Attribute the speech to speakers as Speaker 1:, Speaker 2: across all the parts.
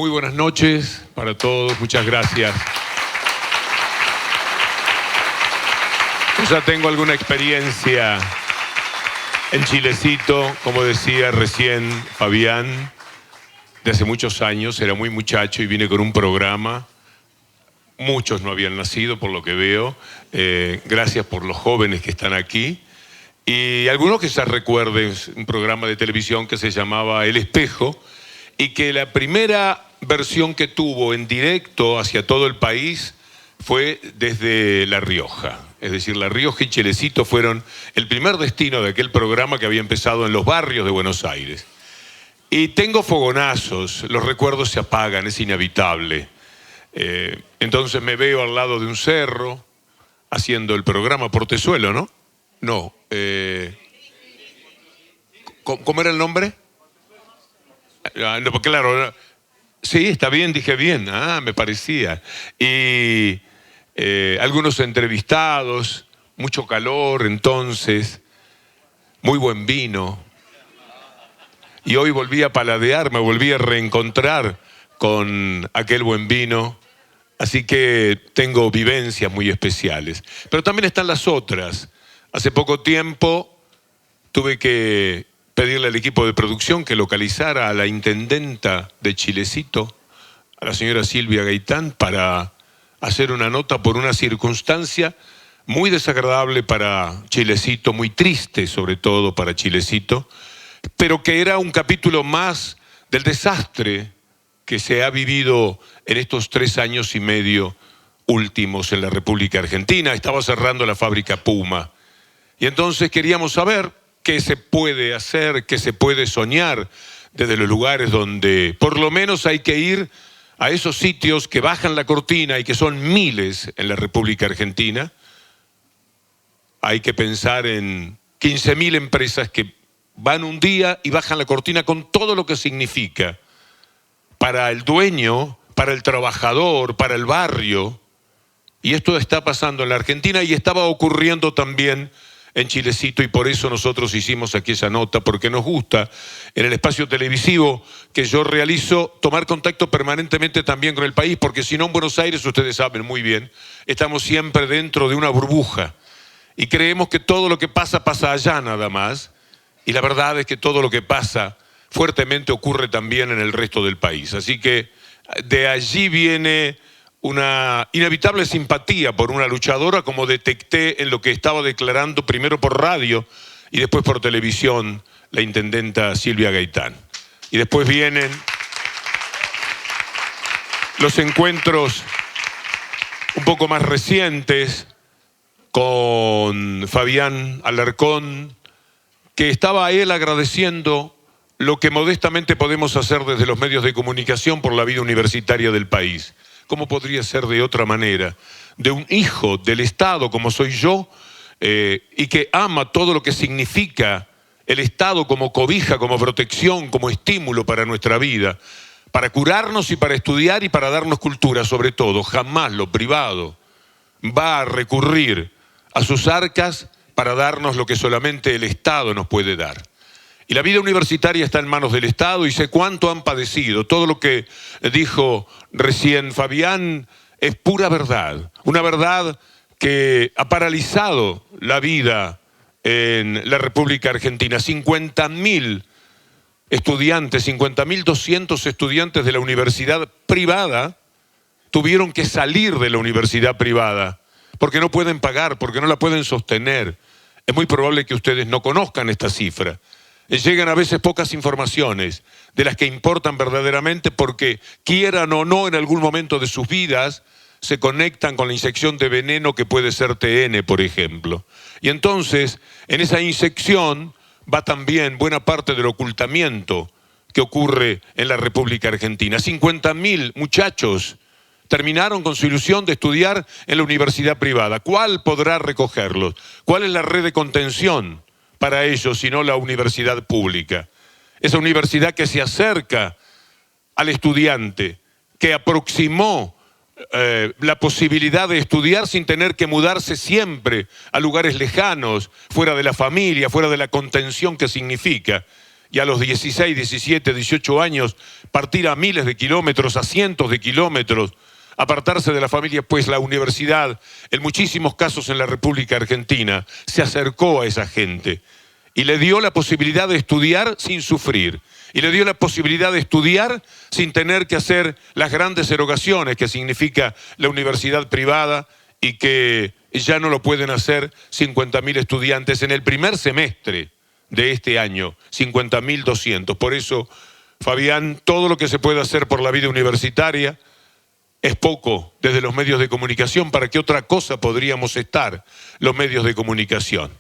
Speaker 1: Muy buenas noches para todos, muchas gracias. Ya tengo alguna experiencia en Chilecito, como decía recién Fabián, de hace muchos años, era muy muchacho y vine con un programa. Muchos no habían nacido, por lo que veo. Gracias por los jóvenes que están aquí. Y algunos que se recuerden un programa de televisión que se llamaba El Espejo, y que la primera versión que tuvo en directo hacia todo el país fue desde La Rioja. Es decir, La Rioja y Chilecito fueron el primer destino de aquel programa que había empezado en los barrios de Buenos Aires. Y tengo fogonazos, los recuerdos se apagan, es inevitable. Entonces me veo al lado de un cerro haciendo el programa Portezuelo, ¿no? No. ¿Cómo era el nombre? No, claro. Sí, está bien, dije bien. Me parecía. Y algunos entrevistados, mucho calor entonces, muy buen vino. Y hoy volví a paladear, me volví a reencontrar con aquel buen vino. Así que tengo vivencias muy especiales. Pero también están las otras. Hace poco tiempo tuve que pedirle al equipo de producción que localizara a la intendenta de Chilecito, a la señora Silvia Gaitán, para hacer una nota por una circunstancia muy desagradable para Chilecito, muy triste sobre todo para Chilecito, pero que era un capítulo más del desastre que se ha vivido en estos 3 años y medio últimos en la República Argentina. Estaba cerrando la fábrica Puma. Y entonces queríamos saber qué se puede hacer, qué se puede soñar desde los lugares donde por lo menos hay que ir a esos sitios que bajan la cortina y que son miles en la República Argentina. Hay que pensar en 15.000 empresas que van un día y bajan la cortina con todo lo que significa para el dueño, para el trabajador, para el barrio. Y esto está pasando en la Argentina y estaba ocurriendo también en Chilecito, y por eso nosotros hicimos aquí esa nota, porque nos gusta en el espacio televisivo que yo realizo tomar contacto permanentemente también con el país, porque si no en Buenos Aires, ustedes saben muy bien, estamos siempre dentro de una burbuja y creemos que todo lo que pasa pasa allá nada más, y la verdad es que todo lo que pasa fuertemente ocurre también en el resto del país. Así que de allí viene una inevitable simpatía por una luchadora, como detecté en lo que estaba declarando primero por radio y después por televisión la intendenta Silvia Gaitán. Y después vienen los encuentros un poco más recientes con Fabián Alarcón, que estaba él agradeciendo lo que modestamente podemos hacer desde los medios de comunicación por la vida universitaria del país. ¿Cómo podría ser de otra manera? De un hijo del Estado como soy yo, y que ama todo lo que significa el Estado como cobija, como protección, como estímulo para nuestra vida, para curarnos y para estudiar y para darnos cultura sobre todo. Jamás lo privado va a recurrir a sus arcas para darnos lo que solamente el Estado nos puede dar. Y la vida universitaria está en manos del Estado y sé cuánto han padecido. Todo lo que dijo recién Fabián es pura verdad. Una verdad que ha paralizado la vida en la República Argentina. 50.000 estudiantes, 50.200 estudiantes de la universidad privada tuvieron que salir de la universidad privada porque no pueden pagar, porque no la pueden sostener. Es muy probable que ustedes no conozcan esta cifra. Llegan a veces pocas informaciones de las que importan verdaderamente porque, quieran o no, en algún momento de sus vidas se conectan con la inyección de veneno que puede ser TN, por ejemplo. Y entonces, en esa inyección va también buena parte del ocultamiento que ocurre en la República Argentina. 50.000 muchachos terminaron con su ilusión de estudiar en la universidad privada. ¿Cuál podrá recogerlos? ¿Cuál es la red de contención para ellos, sino la universidad pública? Esa universidad que se acerca al estudiante, que aproximó la posibilidad de estudiar sin tener que mudarse siempre a lugares lejanos, fuera de la familia, fuera de la contención que significa y a los 16, 17, 18 años partir a miles de kilómetros, a cientos de kilómetros, apartarse de la familia, pues la universidad, en muchísimos casos en la República Argentina, se acercó a esa gente y le dio la posibilidad de estudiar sin sufrir. Y le dio la posibilidad de estudiar sin tener que hacer las grandes erogaciones que significa la universidad privada y que ya no lo pueden hacer 50.000 estudiantes en el primer semestre de este año, 50.200. Por eso, Fabián, todo lo que se puede hacer por la vida universitaria es poco desde los medios de comunicación. ¿Para qué otra cosa podríamos estar los medios de comunicación?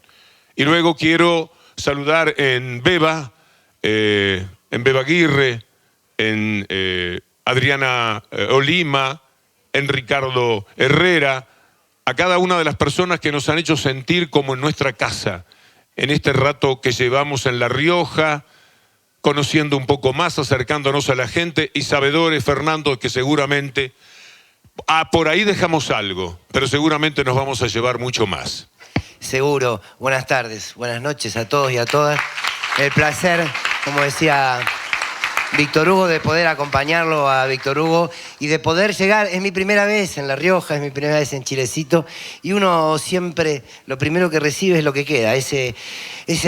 Speaker 1: Y luego quiero saludar en Beba Aguirre, en Adriana Olima, en Ricardo Herrera, a cada una de las personas que nos han hecho sentir como en nuestra casa, en este rato que llevamos en La Rioja, conociendo un poco más, acercándonos a la gente, y sabedores, Fernando, que seguramente, por ahí dejamos algo, pero seguramente nos vamos a llevar mucho más.
Speaker 2: Seguro. Buenas tardes, buenas noches a todos y a todas. El placer, como decía Víctor Hugo, de poder acompañarlo a Víctor Hugo y de poder llegar. Es mi primera vez en La Rioja, es mi primera vez en Chilecito, y uno siempre lo primero que recibe es lo que queda, ese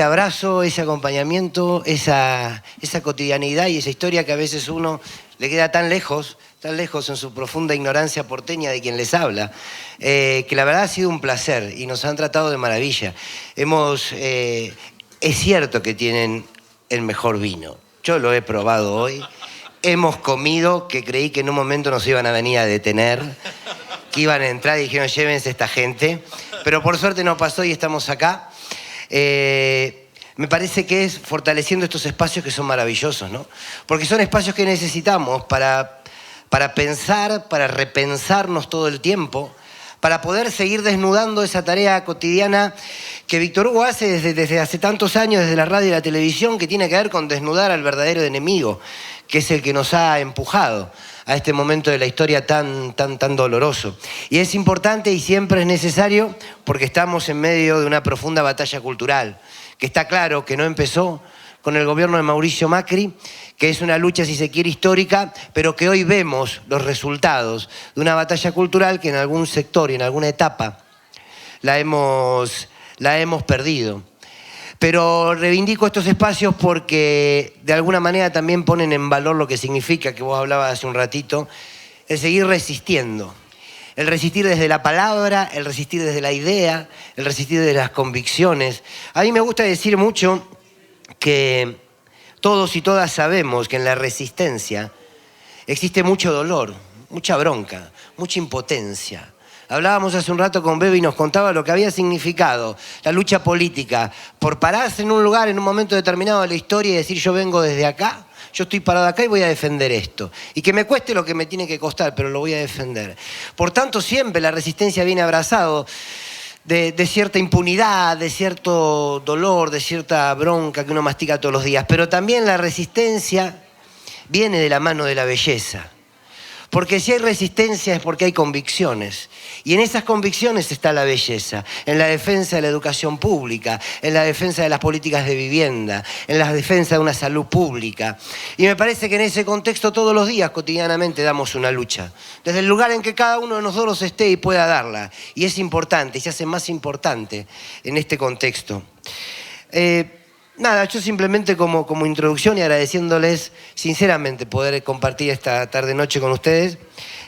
Speaker 2: abrazo, ese acompañamiento, esa cotidianidad y esa historia que a veces uno le queda tan lejos en su profunda ignorancia porteña de quien les habla, que la verdad ha sido un placer y nos han tratado de maravilla. Es cierto que tienen el mejor vino. Yo lo he probado hoy. Hemos comido, que creí que en un momento nos iban a venir a detener, que iban a entrar y dijeron, llévense esta gente. Pero por suerte no pasó y estamos acá. Me parece que es fortaleciendo estos espacios que son maravillosos, ¿no? Porque son espacios que necesitamos para pensar, para repensarnos todo el tiempo, para poder seguir desnudando esa tarea cotidiana que Víctor Hugo hace desde hace tantos años, desde la radio y la televisión, que tiene que ver con desnudar al verdadero enemigo, que es el que nos ha empujado a este momento de la historia tan doloroso. Y es importante y siempre es necesario porque estamos en medio de una profunda batalla cultural, que está claro que no empezó con el gobierno de Mauricio Macri, que es una lucha, si se quiere, histórica, pero que hoy vemos los resultados de una batalla cultural que en algún sector y en alguna etapa la hemos perdido. Pero reivindico estos espacios porque de alguna manera también ponen en valor lo que significa, que vos hablabas hace un ratito, el seguir resistiendo. El resistir desde la palabra, el resistir desde la idea, el resistir desde las convicciones. A mí me gusta decir mucho que todos y todas sabemos que en la resistencia existe mucho dolor, mucha bronca, mucha impotencia. Hablábamos hace un rato con Bebe y nos contaba lo que había significado la lucha política por pararse en un lugar en un momento determinado de la historia y decir yo vengo desde acá, yo estoy parado acá y voy a defender esto. Y que me cueste lo que me tiene que costar, pero lo voy a defender. Por tanto, siempre la resistencia viene abrazado de cierta impunidad, de cierto dolor, de cierta bronca que uno mastica todos los días. Pero también la resistencia viene de la mano de la belleza. Porque si hay resistencia es porque hay convicciones. Y en esas convicciones está la belleza. En la defensa de la educación pública, en la defensa de las políticas de vivienda, en la defensa de una salud pública. Y me parece que en ese contexto todos los días, cotidianamente, damos una lucha. Desde el lugar en que cada uno de nosotros esté y pueda darla. Y es importante, se hace más importante en este contexto. Nada, yo simplemente como introducción y agradeciéndoles sinceramente poder compartir esta tarde-noche con ustedes,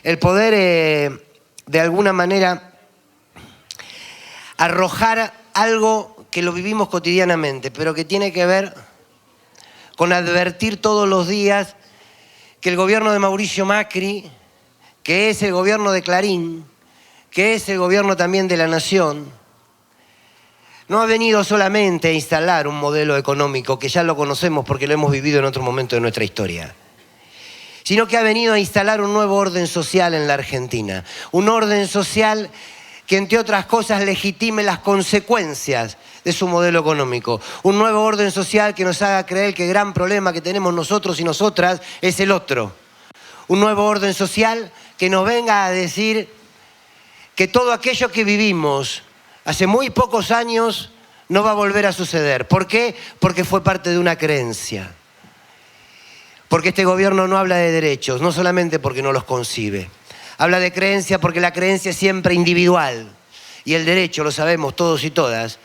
Speaker 2: el poder de alguna manera arrojar algo que lo vivimos cotidianamente, pero que tiene que ver con advertir todos los días que el gobierno de Mauricio Macri, que es el gobierno de Clarín, que es el gobierno también de La Nación, no ha venido solamente a instalar un modelo económico, que ya lo conocemos porque lo hemos vivido en otro momento de nuestra historia, sino que ha venido a instalar un nuevo orden social en la Argentina. Un orden social que, entre otras cosas, legitime las consecuencias de su modelo económico. Un nuevo orden social que nos haga creer que el gran problema que tenemos nosotros y nosotras es el otro. Un nuevo orden social que nos venga a decir que todo aquello que vivimos hace muy pocos años no va a volver a suceder. ¿Por qué? Porque fue parte de una creencia. Porque este gobierno no habla de derechos, no solamente porque no los concibe. Habla de creencia porque la creencia es siempre individual. Y el derecho, lo sabemos todos y todas,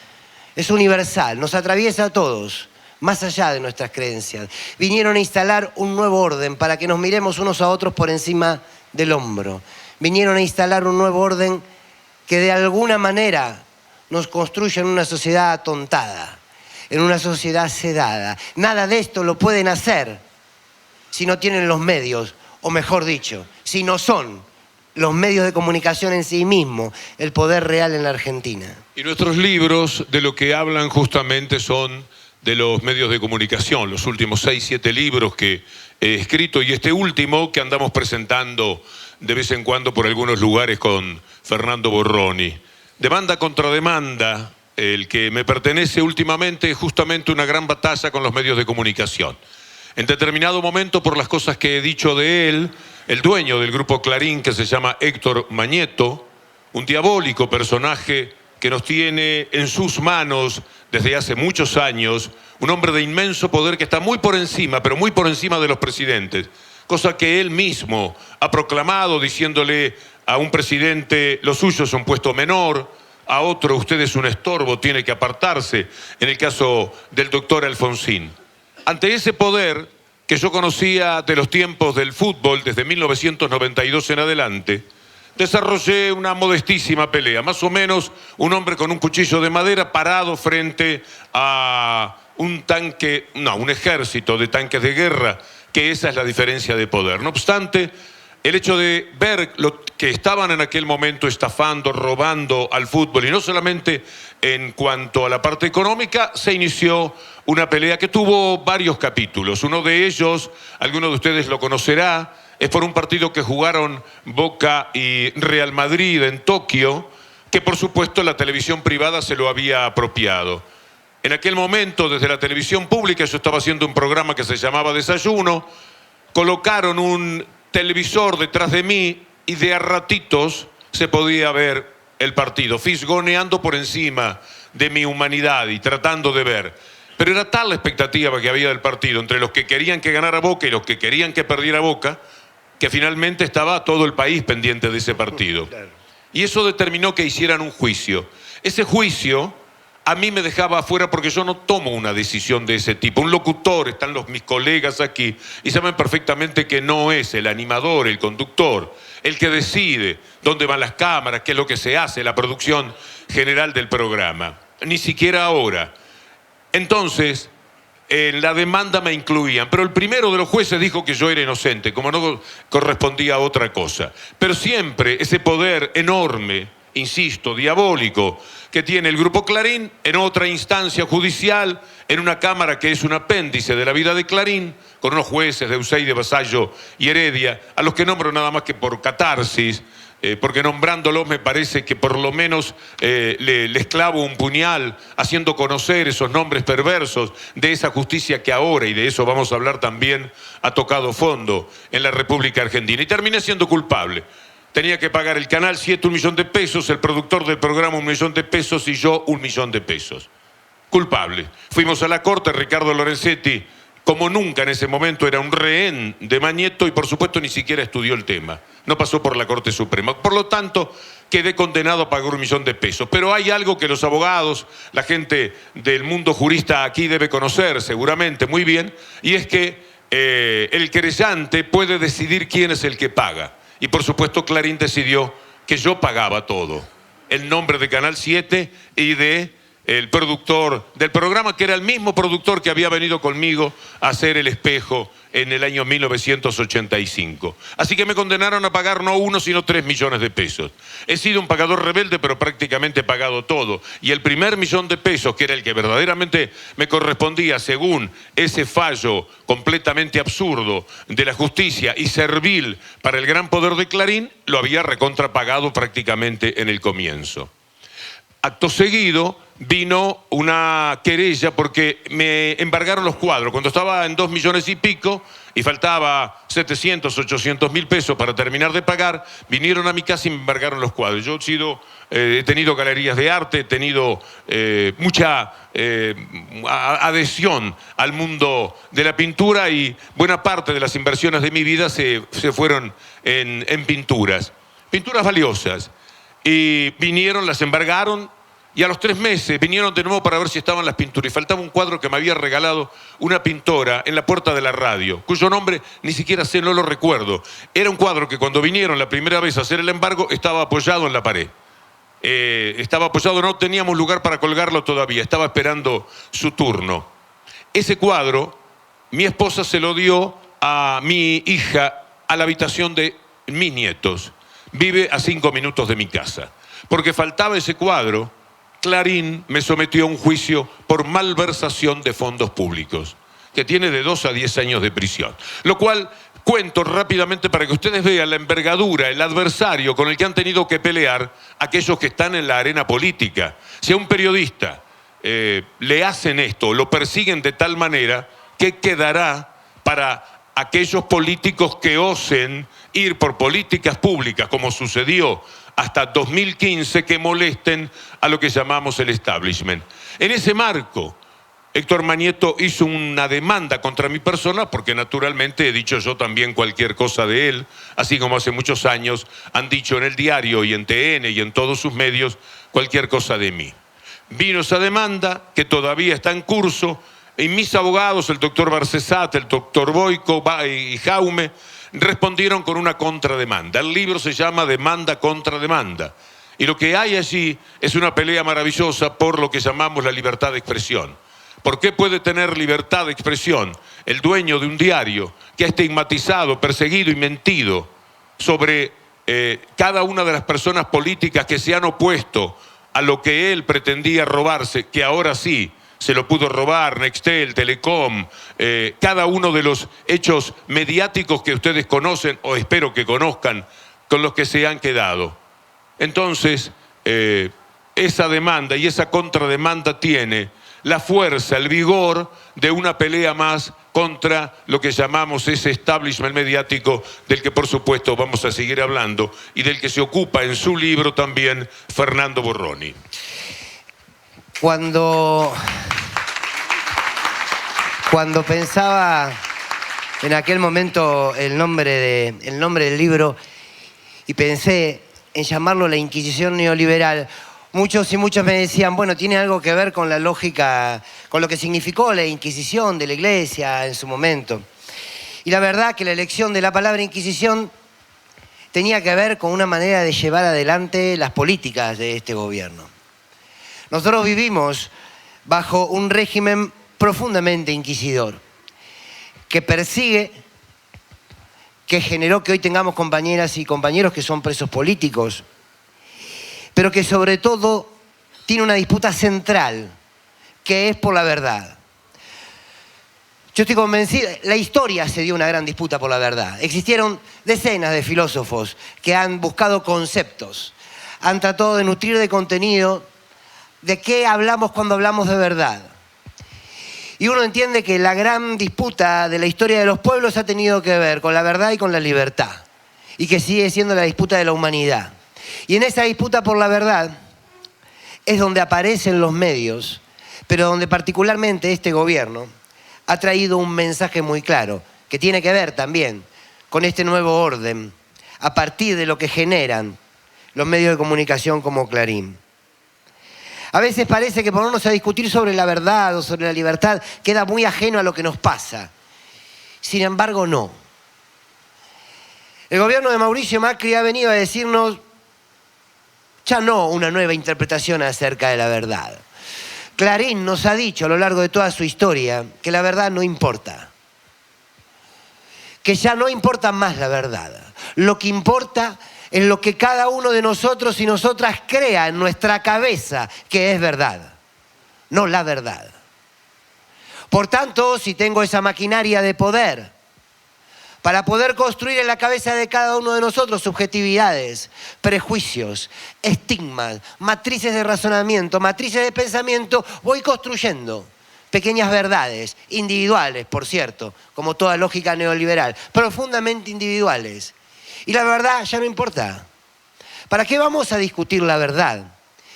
Speaker 2: es universal, nos atraviesa a todos, más allá de nuestras creencias. Vinieron a instalar un nuevo orden para que nos miremos unos a otros por encima del hombro. Vinieron a instalar un nuevo orden que de alguna manera nos construye en una sociedad atontada, en una sociedad sedada. Nada de esto lo pueden hacer si no tienen los medios, o mejor dicho, si no son los medios de comunicación en sí mismos el poder real en la Argentina.
Speaker 1: Y nuestros libros de lo que hablan justamente son de los medios de comunicación, los últimos 6, 7 libros que he escrito y este último que andamos presentando de vez en cuando por algunos lugares con Fernando Borroni. Demanda contra demanda, el que me pertenece últimamente es justamente una gran batalla con los medios de comunicación. En determinado momento, por las cosas que he dicho de él, el dueño del grupo Clarín, que se llama Héctor Mañeto, un diabólico personaje que nos tiene en sus manos desde hace muchos años, un hombre de inmenso poder que está muy por encima, pero muy por encima de los presidentes, cosa que él mismo ha proclamado diciéndole a un presidente, lo suyo es un puesto menor, a otro usted es un estorbo, tiene que apartarse, en el caso del doctor Alfonsín. Ante ese poder que yo conocía de los tiempos del fútbol desde 1992 en adelante, desarrollé una modestísima pelea, más o menos un hombre con un cuchillo de madera parado frente a un ejército de tanques de guerra, que esa es la diferencia de poder. No obstante, el hecho de ver lo que estaban en aquel momento estafando, robando al fútbol, y no solamente en cuanto a la parte económica, se inició una pelea que tuvo varios capítulos. Uno de ellos, alguno de ustedes lo conocerá, es por un partido que jugaron Boca y Real Madrid en Tokio, que por supuesto la televisión privada se lo había apropiado. En aquel momento, desde la televisión pública, yo estaba haciendo un programa que se llamaba Desayuno, colocaron un televisor detrás de mí y de a ratitos se podía ver el partido, fisgoneando por encima de mi humanidad y tratando de ver. Pero era tal la expectativa que había del partido entre los que querían que ganara Boca y los que querían que perdiera Boca, que finalmente estaba todo el país pendiente de ese partido. Y eso determinó que hicieran un juicio. Ese juicio a mí me dejaba afuera porque yo no tomo una decisión de ese tipo. Un locutor, están mis colegas aquí, y saben perfectamente que no es el animador, el conductor, el que decide dónde van las cámaras, qué es lo que se hace, la producción general del programa. Ni siquiera ahora. Entonces, en la demanda me incluían, pero el primero de los jueces dijo que yo era inocente, como no correspondía a otra cosa. Pero siempre ese poder enorme, insisto, diabólico, que tiene el Grupo Clarín en otra instancia judicial, en una cámara que es un apéndice de la vida de Clarín, con unos jueces de Euseidio, Vasallo y Heredia, a los que nombro nada más que por catarsis, porque nombrándolos me parece que por lo menos les clavo un puñal haciendo conocer esos nombres perversos de esa justicia que ahora, y de eso vamos a hablar también, ha tocado fondo en la República Argentina. Y terminé siendo culpable. Tenía que pagar el Canal 7 1 millón de pesos, el productor del programa 1 millón de pesos y yo 1 millón de pesos. Culpable. Fuimos a la corte, Ricardo Lorenzetti, como nunca en ese momento, era un rehén de Mañeto y por supuesto ni siquiera estudió el tema. No pasó por la Corte Suprema. Por lo tanto, quedé condenado a pagar 1 millón de pesos. Pero hay algo que los abogados, la gente del mundo jurista aquí debe conocer seguramente muy bien, y es que el querellante puede decidir quién es el que paga. Y por supuesto Clarín decidió que yo pagaba todo. El nombre de Canal 7 y de el productor del programa, que era el mismo productor que había venido conmigo a hacer El Espejo en el año 1985. Así que me condenaron a pagar no 1, sino 3 millones de pesos. He sido un pagador rebelde, pero prácticamente he pagado todo. Y el primer millón de pesos, que era el que verdaderamente me correspondía según ese fallo completamente absurdo de la justicia y servil para el gran poder de Clarín, lo había recontrapagado prácticamente en el comienzo. acto seguido vino una querella porque me embargaron los cuadros. Cuando estaba en 2 millones y pico y faltaba 700, 800 mil pesos para terminar de pagar, vinieron a mi casa y me embargaron los cuadros. Yo he tenido galerías de arte, he tenido mucha adhesión al mundo de la pintura y buena parte de las inversiones de mi vida se fueron en pinturas. Pinturas valiosas. Y vinieron, las embargaron y a los 3 meses vinieron de nuevo para ver si estaban las pinturas. Y faltaba un cuadro que me había regalado una pintora en la puerta de la radio, cuyo nombre ni siquiera sé, no lo recuerdo. Era un cuadro que cuando vinieron la primera vez a hacer el embargo estaba apoyado en la pared. Estaba apoyado, no teníamos lugar para colgarlo todavía, estaba esperando su turno. Ese cuadro, mi esposa se lo dio a mi hija a la habitación de mis nietos. Vive a 5 minutos de mi casa. Porque faltaba ese cuadro, Clarín me sometió a un juicio por malversación de fondos públicos, que tiene de 2 a 10 años de prisión. Lo cual cuento rápidamente para que ustedes vean la envergadura, el adversario con el que han tenido que pelear aquellos que están en la arena política. Si a un periodista le hacen esto, lo persiguen de tal manera, ¿qué quedará para aquellos políticos que osen ir por políticas públicas, como sucedió hasta 2015, que molesten a lo que llamamos el establishment? En ese marco, Héctor Manieto hizo una demanda contra mi persona, porque naturalmente he dicho yo también cualquier cosa de él, así como hace muchos años han dicho en El Diario y en TN y en todos sus medios cualquier cosa de mí. Vino esa demanda, que todavía está en curso, y mis abogados, el doctor Barcesat, el doctor Boico y Jaume, respondieron con una contrademanda. El libro se llama Demanda contra Demanda. Y lo que hay allí es una pelea maravillosa por lo que llamamos la libertad de expresión. ¿Por qué puede tener libertad de expresión el dueño de un diario que ha estigmatizado, perseguido y mentido sobre cada una de las personas políticas que se han opuesto a lo que él pretendía robarse, que ahora sí se lo pudo robar, Nextel, Telecom, cada uno de los hechos mediáticos que ustedes conocen, o espero que conozcan, con los que se han quedado? Entonces, esa demanda y esa contrademanda tiene la fuerza, el vigor de una pelea más contra lo que llamamos ese establishment mediático, del que por supuesto vamos a seguir hablando y del que se ocupa en su libro también Fernando Borroni.
Speaker 2: Cuando pensaba en aquel momento el nombre del libro y pensé en llamarlo La Inquisición Neoliberal, muchos y muchas me decían, bueno, tiene algo que ver con la lógica, con lo que significó la Inquisición de la Iglesia en su momento. Y la verdad que la elección de la palabra Inquisición tenía que ver con una manera de llevar adelante las políticas de este gobierno. Nosotros vivimos bajo un régimen profundamente inquisidor, que persigue, que generó que hoy tengamos compañeras y compañeros que son presos políticos, pero que sobre todo tiene una disputa central, que es por la verdad. Yo estoy convencido, la historia se dio una gran disputa por la verdad. Existieron decenas de filósofos que han buscado conceptos, han tratado de nutrir de contenido de qué hablamos cuando hablamos de verdad. Y uno entiende que la gran disputa de la historia de los pueblos ha tenido que ver con la verdad y con la libertad, y que sigue siendo la disputa de la humanidad. Y en esa disputa por la verdad es donde aparecen los medios, pero donde particularmente este gobierno ha traído un mensaje muy claro, que tiene que ver también con este nuevo orden, a partir de lo que generan los medios de comunicación como Clarín. A veces parece que ponernos a discutir sobre la verdad o sobre la libertad queda muy ajeno a lo que nos pasa. Sin embargo, no. El gobierno de Mauricio Macri ha venido a decirnos ya no una nueva interpretación acerca de la verdad. Clarín nos ha dicho a lo largo de toda su historia que la verdad no importa. Que ya no importa más la verdad. Lo que importa en lo que cada uno de nosotros y nosotras crea en nuestra cabeza que es verdad, no la verdad. Por tanto, si tengo esa maquinaria de poder para poder construir en la cabeza de cada uno de nosotros subjetividades, prejuicios, estigmas, matrices de razonamiento, matrices de pensamiento, voy construyendo pequeñas verdades, individuales, por cierto, como toda lógica neoliberal, profundamente individuales. Y la verdad ya no importa. ¿Para qué vamos a discutir la verdad?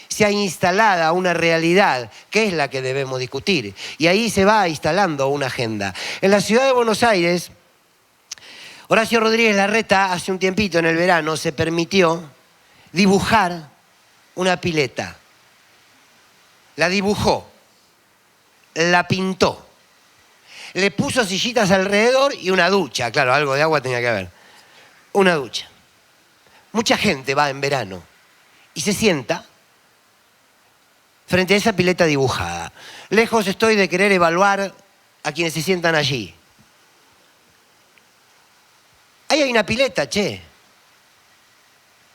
Speaker 2: Se ha instalada una realidad que es la que debemos discutir. Y ahí se va instalando una agenda. En la ciudad de Buenos Aires, Horacio Rodríguez Larreta hace un tiempito en el verano se permitió dibujar una pileta. La dibujó, la pintó, le puso sillitas alrededor y una ducha. Claro, algo de agua tenía que haber. Una ducha. Mucha gente va en verano y se sienta frente a esa pileta dibujada. Lejos estoy de querer evaluar a quienes se sientan allí. Ahí hay una pileta, che.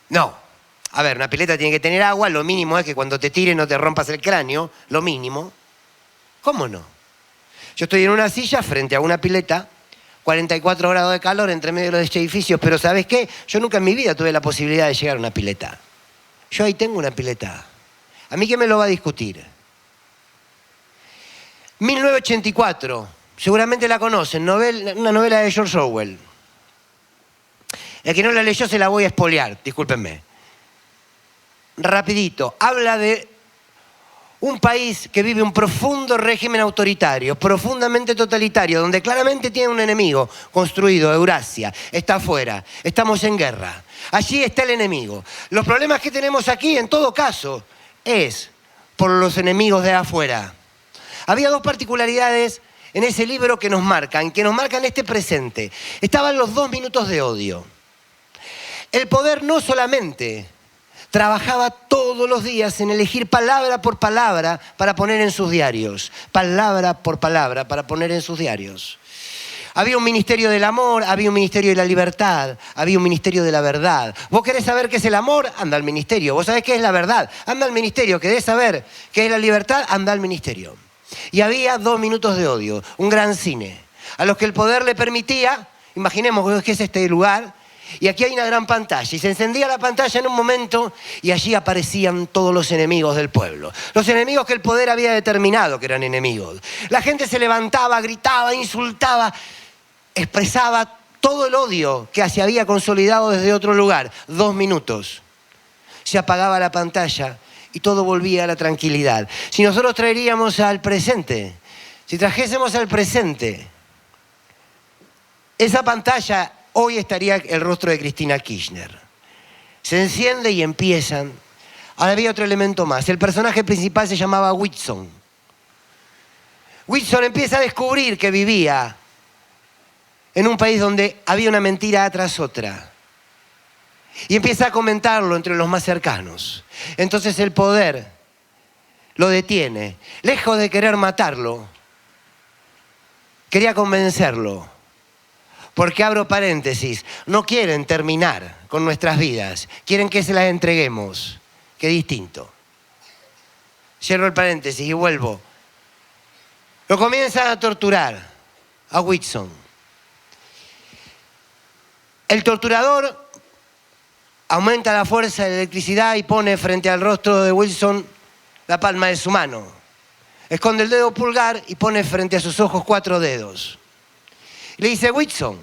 Speaker 2: No. A ver, una pileta tiene que tener agua. Lo mínimo es que cuando te tires no te rompas el cráneo. Lo mínimo. ¿Cómo no? Yo estoy en una silla frente a una pileta, 44 grados de calor entre medio de los edificios, pero ¿sabes qué? Yo nunca en mi vida tuve la posibilidad de llegar a una pileta. Yo ahí tengo una pileta. ¿A mí quién me lo va a discutir? 1984, seguramente la conocen, una novela de George Orwell. El que no la leyó se la voy a espolear, discúlpenme. Rapidito, habla de un país que vive un profundo régimen autoritario, profundamente totalitario, donde claramente tiene un enemigo construido, Eurasia, está afuera, estamos en guerra. Allí está el enemigo. Los problemas que tenemos aquí, en todo caso, es por los enemigos de afuera. Había dos particularidades en ese libro que nos marcan este presente. Estaban los 2 minutos de odio. El poder no solamente trabajaba todos los días en elegir palabra por palabra para poner en sus diarios. Palabra por palabra para poner en sus diarios. Había un ministerio del amor, había un ministerio de la libertad, había un ministerio de la verdad. ¿Vos querés saber qué es el amor? Anda al ministerio. ¿Vos sabés qué es la verdad? Anda al ministerio. ¿Querés saber qué es la libertad? Anda al ministerio. Y había 2 minutos de odio, un gran cine, a los que el poder le permitía, imaginemos que es este lugar, y aquí hay una gran pantalla, y se encendía la pantalla en un momento, y allí aparecían todos los enemigos del pueblo. Los enemigos que el poder había determinado que eran enemigos. La gente se levantaba, gritaba, insultaba, expresaba todo el odio que se había consolidado desde otro lugar. 2 minutos. Se apagaba la pantalla y todo volvía a la tranquilidad. Si nosotros traeríamos al presente, si trajésemos al presente, esa pantalla, hoy estaría el rostro de Cristina Kirchner. Se enciende y empiezan. Ahora había otro elemento más. El personaje principal se llamaba Whitson. Whitson empieza a descubrir que vivía en un país donde había una mentira tras otra. Y empieza a comentarlo entre los más cercanos. Entonces el poder lo detiene. Lejos de querer matarlo, quería convencerlo. Porque, abro paréntesis, no quieren terminar con nuestras vidas. Quieren que se las entreguemos. Qué distinto. Cierro el paréntesis y vuelvo. Lo comienzan a torturar a Whitson. El torturador aumenta la fuerza de la electricidad y pone frente al rostro de Wilson la palma de su mano. Esconde el dedo pulgar y pone frente a sus ojos 4 dedos. Le dice, Whitson,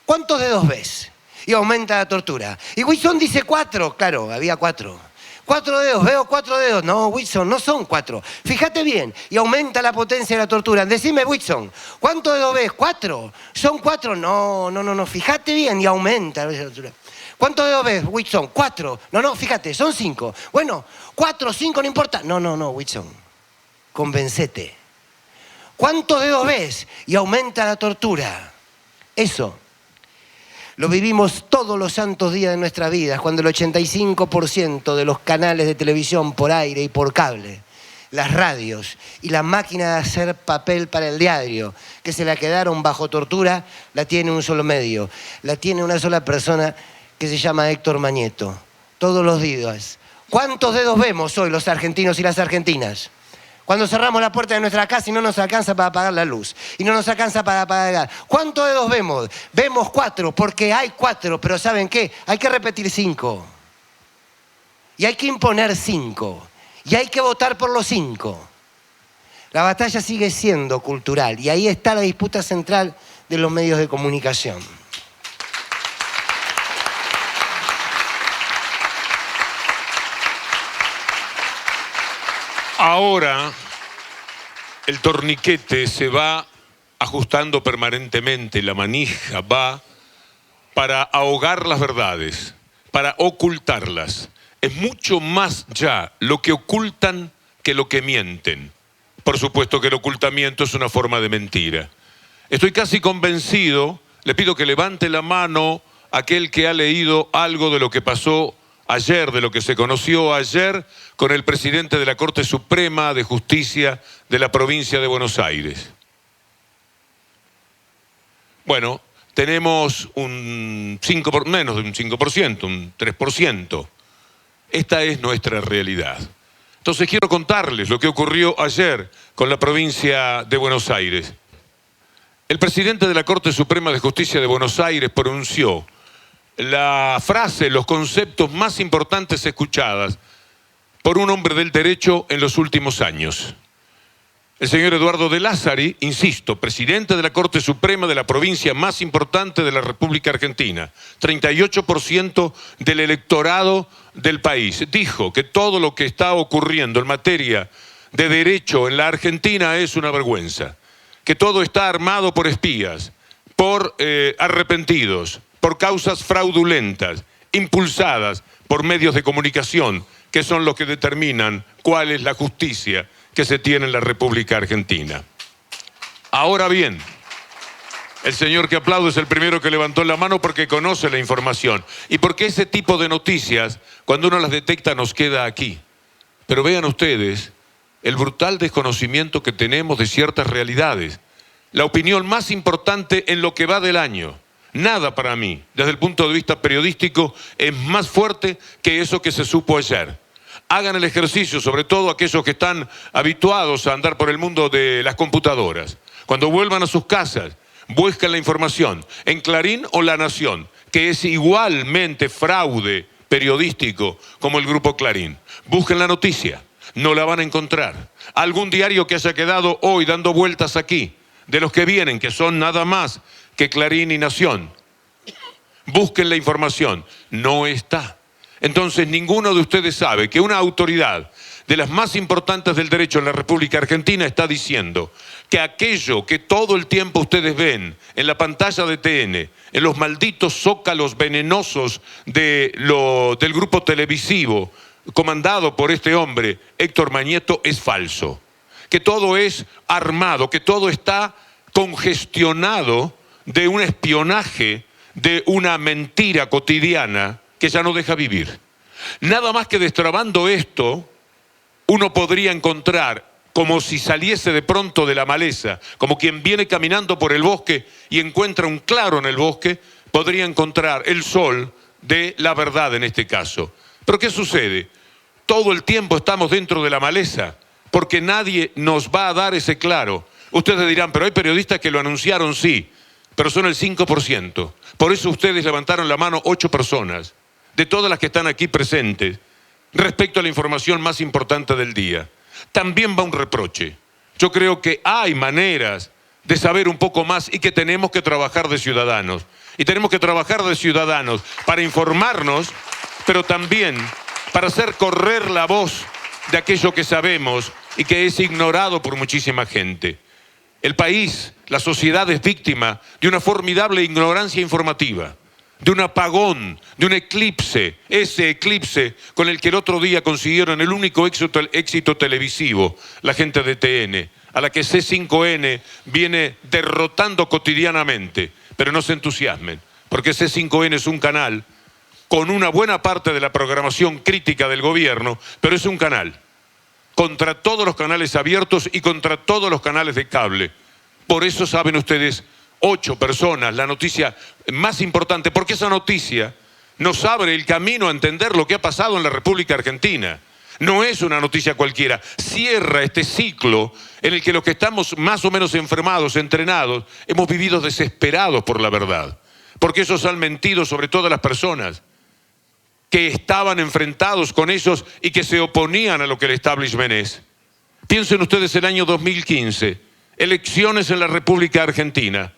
Speaker 2: ¿cuántos dedos ves? Y aumenta la tortura. Y Whitson dice 4. Claro, había 4. 4 dedos, veo 4 dedos. No, Whitson, no son 4. Fíjate bien. Y aumenta la potencia de la tortura. Decime, Whitson, ¿cuántos dedos ves? 4. ¿Son 4? No. Fíjate bien y aumenta la tortura. ¿Cuántos dedos ves, Whitson? 4. No, fíjate, son 5. Bueno, 4, 5, no importa. No, Whitson. Convencete. ¿Cuántos dedos ves? Y aumenta la tortura. Eso lo vivimos todos los santos días de nuestra vida, cuando el 85% de los canales de televisión por aire y por cable, las radios y la máquina de hacer papel para el diario, que se la quedaron bajo tortura, la tiene un solo medio. La tiene una sola persona que se llama Héctor Mañeto. Todos los días. ¿Cuántos dedos vemos hoy los argentinos y las argentinas? Cuando cerramos la puerta de nuestra casa y no nos alcanza para apagar la luz. Y no nos alcanza para apagar el gas. ¿Cuántos dedos vemos? Vemos 4, porque hay 4. Pero ¿saben qué? Hay que repetir 5. Y hay que imponer 5. Y hay que votar por los 5. La batalla sigue siendo cultural. Y ahí está la disputa central de los medios de comunicación.
Speaker 1: Ahora, el torniquete se va ajustando permanentemente, la manija va para ahogar las verdades, para ocultarlas. Es mucho más ya lo que ocultan que lo que mienten. Por supuesto que el ocultamiento es una forma de mentira. Estoy casi convencido, le pido que levante la mano aquel que ha leído algo de lo que pasó ayer, de lo que se conoció ayer con el presidente de la Corte Suprema de Justicia de la provincia de Buenos Aires. Bueno, tenemos un 5%, menos de un 5%, un 3%. Esta es nuestra realidad. Entonces quiero contarles lo que ocurrió ayer con la provincia de Buenos Aires. El presidente de la Corte Suprema de Justicia de Buenos Aires pronunció la frase, los conceptos más importantes escuchadas por un hombre del derecho en los últimos años. El señor Eduardo de Lázari, insisto, presidente de la Corte Suprema de la provincia más importante de la República Argentina, 38% del electorado del país, dijo que todo lo que está ocurriendo en materia de derecho en la Argentina es una vergüenza, que todo está armado por espías, por arrepentidos, por causas fraudulentas, impulsadas por medios de comunicación, que son los que determinan cuál es la justicia que se tiene en la República Argentina. Ahora bien, el señor que aplaudo es el primero que levantó la mano porque conoce la información y porque ese tipo de noticias, cuando uno las detecta, nos queda aquí. Pero vean ustedes el brutal desconocimiento que tenemos de ciertas realidades. La opinión más importante en lo que va del año. Nada para mí, desde el punto de vista periodístico, es más fuerte que eso que se supo ayer. Hagan el ejercicio, sobre todo aquellos que están habituados a andar por el mundo de las computadoras. Cuando vuelvan a sus casas, busquen la información en Clarín o La Nación, que es igualmente fraude periodístico como el Grupo Clarín. Busquen la noticia, no la van a encontrar. Algún diario que haya quedado hoy dando vueltas aquí, de los que vienen, que son nada más que Clarín y Nación. Busquen la información, no está. Entonces ninguno de ustedes sabe que una autoridad de las más importantes del derecho en la República Argentina está diciendo que aquello que todo el tiempo ustedes ven en la pantalla de TN, en los malditos zócalos venenosos del grupo televisivo comandado por este hombre, Héctor Mañeto, es falso. Que todo es armado, que todo está congestionado de un espionaje, de una mentira cotidiana que ya no deja vivir. Nada más que destrabando esto, uno podría encontrar, como si saliese de pronto de la maleza, como quien viene caminando por el bosque y encuentra un claro en el bosque, podría encontrar el sol de la verdad en este caso. Pero ¿qué sucede? Todo el tiempo estamos dentro de la maleza, porque nadie nos va a dar ese claro. Ustedes dirán, pero hay periodistas que lo anunciaron, sí, pero son el 5%. Por eso ustedes levantaron la mano 8 personas, de todas las que están aquí presentes, respecto a la información más importante del día. También va un reproche. Yo creo que hay maneras de saber un poco más y que tenemos que trabajar de ciudadanos. Y tenemos que trabajar de ciudadanos para informarnos, pero también para hacer correr la voz de aquello que sabemos y que es ignorado por muchísima gente. El país, la sociedad es víctima de una formidable ignorancia informativa, de un apagón, de un eclipse, ese eclipse con el que el otro día consiguieron el único éxito televisivo, la gente de TN, a la que C5N viene derrotando cotidianamente. Pero no se entusiasmen, porque C5N es un canal con una buena parte de la programación crítica del gobierno, pero es un canal contra todos los canales abiertos y contra todos los canales de cable. Por eso saben ustedes, 8 personas, la noticia más importante, porque esa noticia nos abre el camino a entender lo que ha pasado en la República Argentina. No es una noticia cualquiera. Cierra este ciclo en el que los que estamos más o menos enfermados, entrenados, hemos vivido desesperados por la verdad. Porque ellos han mentido sobre todas las personas que estaban enfrentados con ellos y que se oponían a lo que el establishment es. Piensen ustedes el año 2015, elecciones en la República Argentina.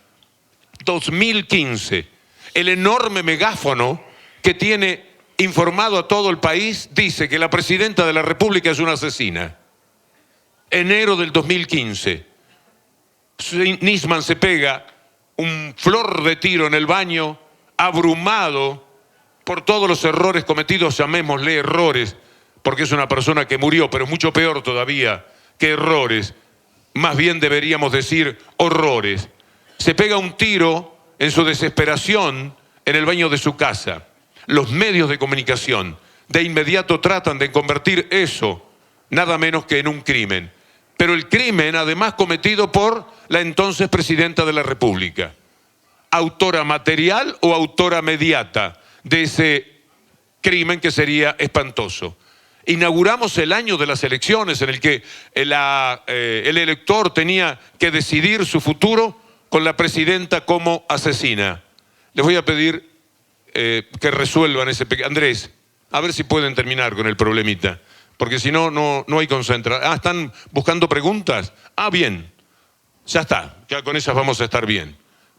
Speaker 1: 2015, el enorme megáfono que tiene informado a todo el país dice que la presidenta de la República es una asesina. Enero del 2015, Nisman se pega un flor de tiro en el baño, abrumado por todos los errores cometidos, llamémosle errores, porque es una persona que murió, pero es mucho peor todavía que errores. Más bien deberíamos decir horrores. Se pega un tiro en su desesperación en el baño de su casa. Los medios de comunicación de inmediato tratan de convertir eso nada menos que en un crimen. Pero el crimen además cometido por la entonces presidenta de la República. Autora material o autora mediata de ese crimen que sería espantoso. Inauguramos el año de las elecciones en el que el elector tenía que decidir su futuro con la presidenta como asesina. Les voy a pedir que resuelvan ese pequeño... Andrés, a ver si pueden terminar con el problemita, porque si no, no hay concentración. ¿Están buscando preguntas? Bien, ya está, ya con esas vamos a estar bien,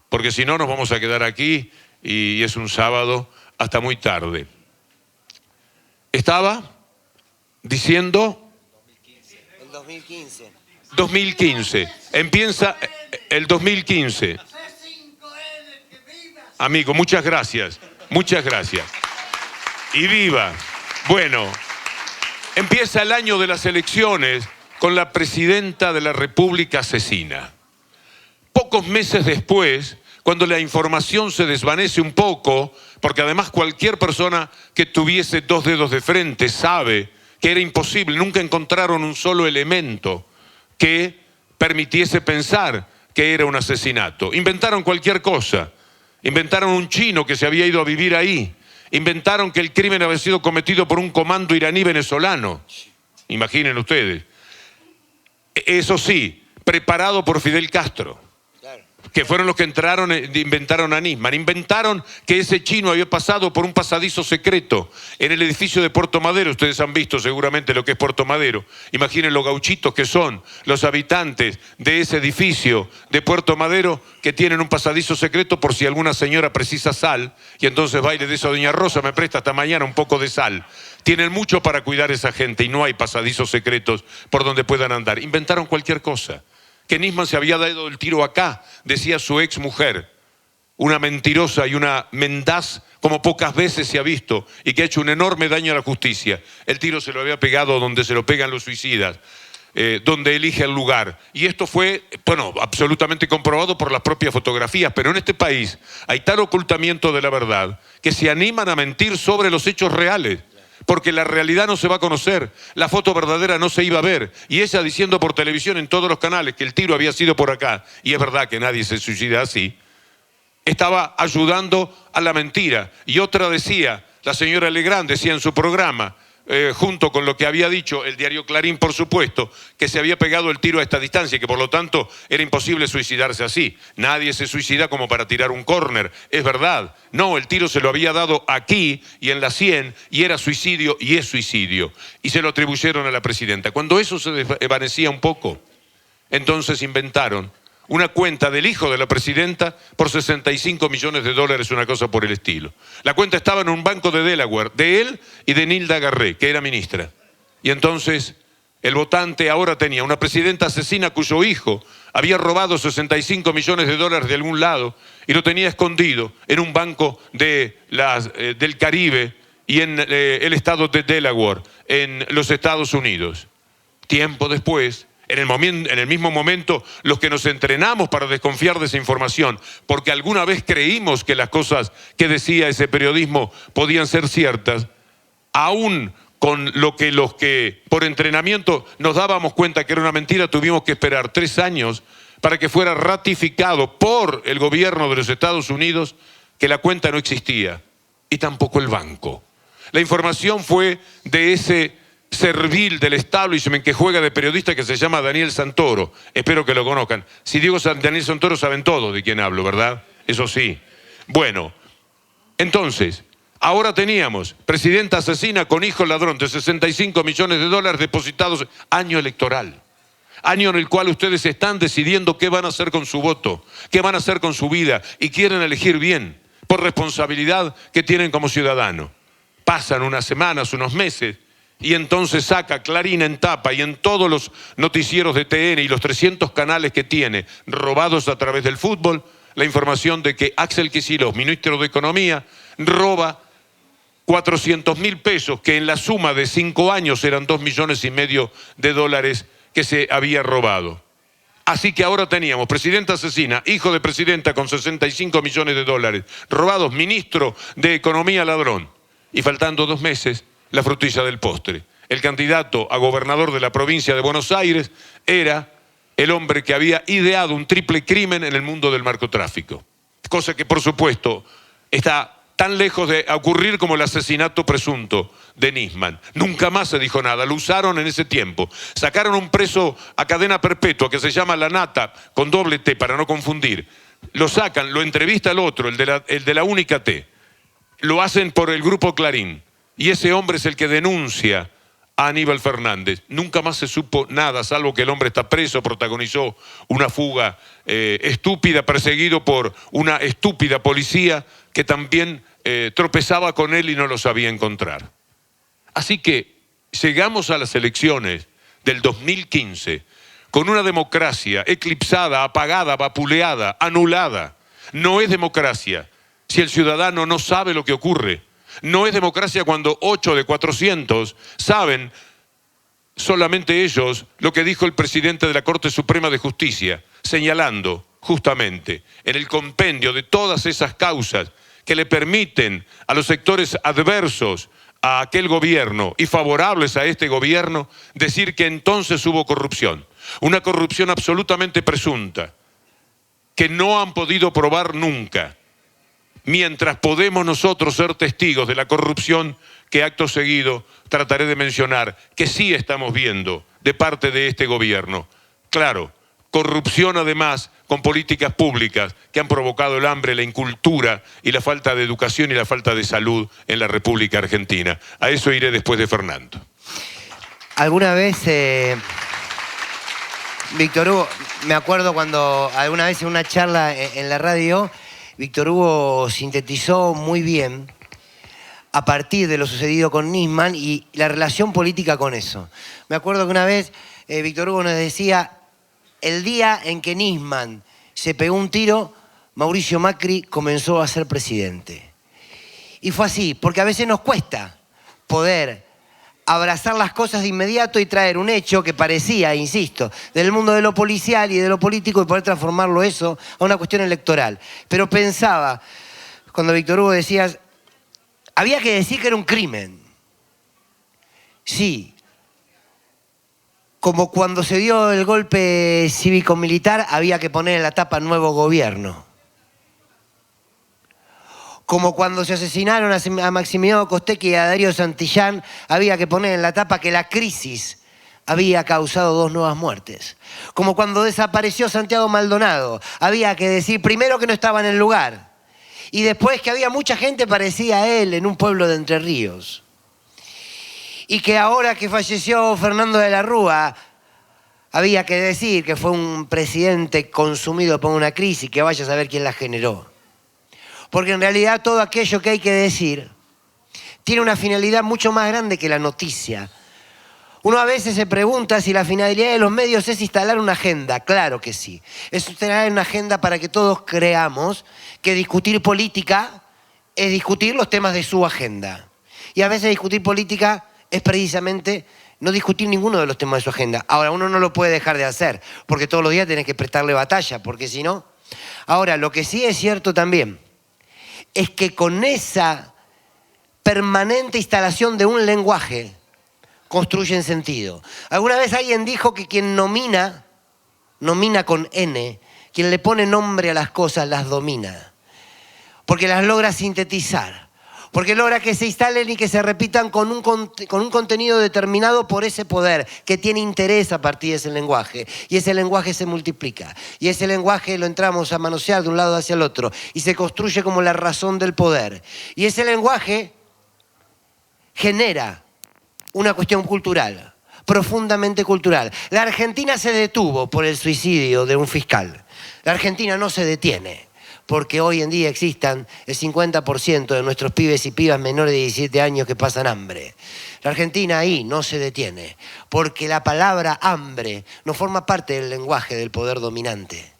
Speaker 1: porque si no nos vamos a quedar aquí y es un sábado hasta muy tarde. Estaba diciendo...
Speaker 2: El 2015.
Speaker 1: 2015. Empieza el 2015. Amigo, muchas gracias. Muchas gracias. Y viva. Bueno, empieza el año de las elecciones con la presidenta de la República asesina. Pocos meses después, cuando la información se desvanece un poco, porque además cualquier persona que tuviese dos dedos de frente sabe que era imposible, nunca encontraron un solo elemento que permitiese pensar que era un asesinato. Inventaron cualquier cosa. Inventaron un chino que se había ido a vivir ahí. Inventaron que el crimen había sido cometido por un comando iraní venezolano. Imaginen ustedes. Eso sí, preparado por Fidel Castro, que fueron los que inventaron a Nisman. Inventaron que ese chino había pasado por un pasadizo secreto en el edificio de Puerto Madero. Ustedes han visto seguramente lo que es Puerto Madero. Imaginen los gauchitos que son los habitantes de ese edificio de Puerto Madero, que tienen un pasadizo secreto por si alguna señora precisa sal, y entonces va y le dice a doña Rosa, me presta hasta mañana un poco de sal. Tienen mucho para cuidar a esa gente y no hay pasadizos secretos por donde puedan andar. Inventaron cualquier cosa. Que Nisman se había dado el tiro acá, decía su ex mujer, una mentirosa y una mendaz como pocas veces se ha visto y que ha hecho un enorme daño a la justicia. El tiro se lo había pegado donde se lo pegan los suicidas, donde elige el lugar. Y esto fue, absolutamente comprobado por las propias fotografías. Pero en este país hay tal ocultamiento de la verdad que se animan a mentir sobre los hechos reales. Porque la realidad no se va a conocer, la foto verdadera no se iba a ver. Y ella diciendo por televisión en todos los canales que el tiro había sido por acá, y es verdad que nadie se suicida así, estaba ayudando a la mentira. Y otra decía, la señora Legrand decía en su programa, junto con lo que había dicho el diario Clarín, por supuesto, que se había pegado el tiro a esta distancia y que por lo tanto era imposible suicidarse así. Nadie se suicida como para tirar un córner, es verdad. No, el tiro se lo había dado aquí y en la sien y era suicidio y es suicidio. Y se lo atribuyeron a la presidenta. Cuando eso se desvanecía un poco, entonces inventaron una cuenta del hijo de la presidenta por $65 millones, una cosa por el estilo. La cuenta estaba en un banco de Delaware, de él y de Nilda Garré, que era ministra. Y entonces el votante ahora tenía una presidenta asesina cuyo hijo había robado $65 millones de algún lado y lo tenía escondido en un banco del Caribe y en el estado de Delaware, en los Estados Unidos. Tiempo después, en el mismo momento, los que nos entrenamos para desconfiar de esa información, porque alguna vez creímos que las cosas que decía ese periodismo podían ser ciertas, aún con lo que los que por entrenamiento nos dábamos cuenta que era una mentira, tuvimos que esperar 3 años para que fuera ratificado por el gobierno de los Estados Unidos que la cuenta no existía, y tampoco el banco. La información fue de ese servil del establishment que juega de periodista que se llama Daniel Santoro. Espero que lo conozcan. Si digo Daniel Santoro saben todos de quién hablo, ¿verdad? Eso sí. Bueno, entonces, ahora teníamos presidenta asesina con hijo ladrón de 65 millones de dólares depositados, año electoral. Año en el cual ustedes están decidiendo qué van a hacer con su voto, qué van a hacer con su vida y quieren elegir bien, por responsabilidad que tienen como ciudadano. Pasan unas semanas, unos meses, y entonces saca Clarín en tapa y en todos los noticieros de TN y los 300 canales que tiene robados a través del fútbol, la información de que Axel Kicillof, ministro de Economía, roba 400.000 pesos, que en la suma de 5 años eran 2,5 millones de dólares que se había robado. Así que ahora teníamos presidenta asesina, hijo de presidenta con 65 millones de dólares, robados, ministro de Economía ladrón. Y faltando 2 meses, la frutilla del postre. El candidato a gobernador de la provincia de Buenos Aires era el hombre que había ideado un triple crimen en el mundo del narcotráfico. Cosa que, por supuesto, está tan lejos de ocurrir como el asesinato presunto de Nisman. Nunca más se dijo nada, lo usaron en ese tiempo. Sacaron un preso a cadena perpetua que se llama La Nata, con doble T para no confundir. Lo sacan, lo entrevista el otro, el de la única T. Lo hacen por el grupo Clarín. Y ese hombre es el que denuncia a Aníbal Fernández. Nunca más se supo nada, salvo que el hombre está preso, protagonizó una fuga estúpida, perseguido por una estúpida policía que también tropezaba con él y no lo sabía encontrar. Así que llegamos a las elecciones del 2015 con una democracia eclipsada, apagada, vapuleada, anulada. No es democracia si el ciudadano no sabe lo que ocurre. No es democracia cuando 8 de 400 saben, solamente ellos, lo que dijo el presidente de la Corte Suprema de Justicia, señalando justamente en el compendio de todas esas causas que le permiten a los sectores adversos a aquel gobierno y favorables a este gobierno decir que entonces hubo corrupción. Una corrupción absolutamente presunta, que no han podido probar nunca. Mientras podemos nosotros ser testigos de la corrupción que acto seguido trataré de mencionar, que sí estamos viendo de parte de este gobierno. Claro, corrupción además con políticas públicas que han provocado el hambre, la incultura y la falta de educación y la falta de salud en la República Argentina. A eso iré después de Fernando.
Speaker 2: Alguna vez, Víctor Hugo, me acuerdo cuando alguna vez en una charla en la radio, Víctor Hugo sintetizó muy bien a partir de lo sucedido con Nisman y la relación política con eso. Me acuerdo que una vez Víctor Hugo nos decía, el día en que Nisman se pegó un tiro, Mauricio Macri comenzó a ser presidente. Y fue así, porque a veces nos cuesta poder abrazar las cosas de inmediato y traer un hecho que parecía, insisto, del mundo de lo policial y de lo político y poder transformarlo eso a una cuestión electoral. Pero pensaba, cuando Víctor Hugo decía, había que decir que era un crimen. Sí. Como cuando se dio el golpe cívico-militar, había que poner en la tapa nuevo gobierno. Como cuando se asesinaron a Maximiliano Costecchi y a Darío Santillán, había que poner en la tapa que la crisis había causado 2 nuevas muertes. Como cuando desapareció Santiago Maldonado, había que decir primero que no estaba en el lugar y después que había mucha gente parecida a él en un pueblo de Entre Ríos. Y que ahora que falleció Fernando de la Rúa, había que decir que fue un presidente consumido por una crisis, que vaya a saber quién la generó. Porque en realidad todo aquello que hay que decir tiene una finalidad mucho más grande que la noticia. Uno a veces se pregunta si la finalidad de los medios es instalar una agenda. Claro que sí. Es instalar una agenda para que todos creamos que discutir política es discutir los temas de su agenda. Y a veces discutir política es precisamente no discutir ninguno de los temas de su agenda. Ahora, uno no lo puede dejar de hacer, porque todos los días tenés que prestarle batalla, porque si no... Ahora, lo que sí es cierto también es que con esa permanente instalación de un lenguaje construyen sentido. Alguna vez alguien dijo que quien nomina con N, quien le pone nombre a las cosas las domina, porque las logra sintetizar, Porque logra que se instalen y que se repitan con un contenido determinado por ese poder que tiene interés a partir de ese lenguaje. Y ese lenguaje se multiplica. Y ese lenguaje lo entramos a manosear de un lado hacia el otro. Y se construye como la razón del poder. Y ese lenguaje genera una cuestión cultural, profundamente cultural. La Argentina se detuvo por el suicidio de un fiscal. La Argentina no se detiene, porque hoy en día existan el 50% de nuestros pibes y pibas menores de 17 años que pasan hambre. La Argentina ahí no se detiene, porque la palabra hambre no forma parte del lenguaje del poder dominante.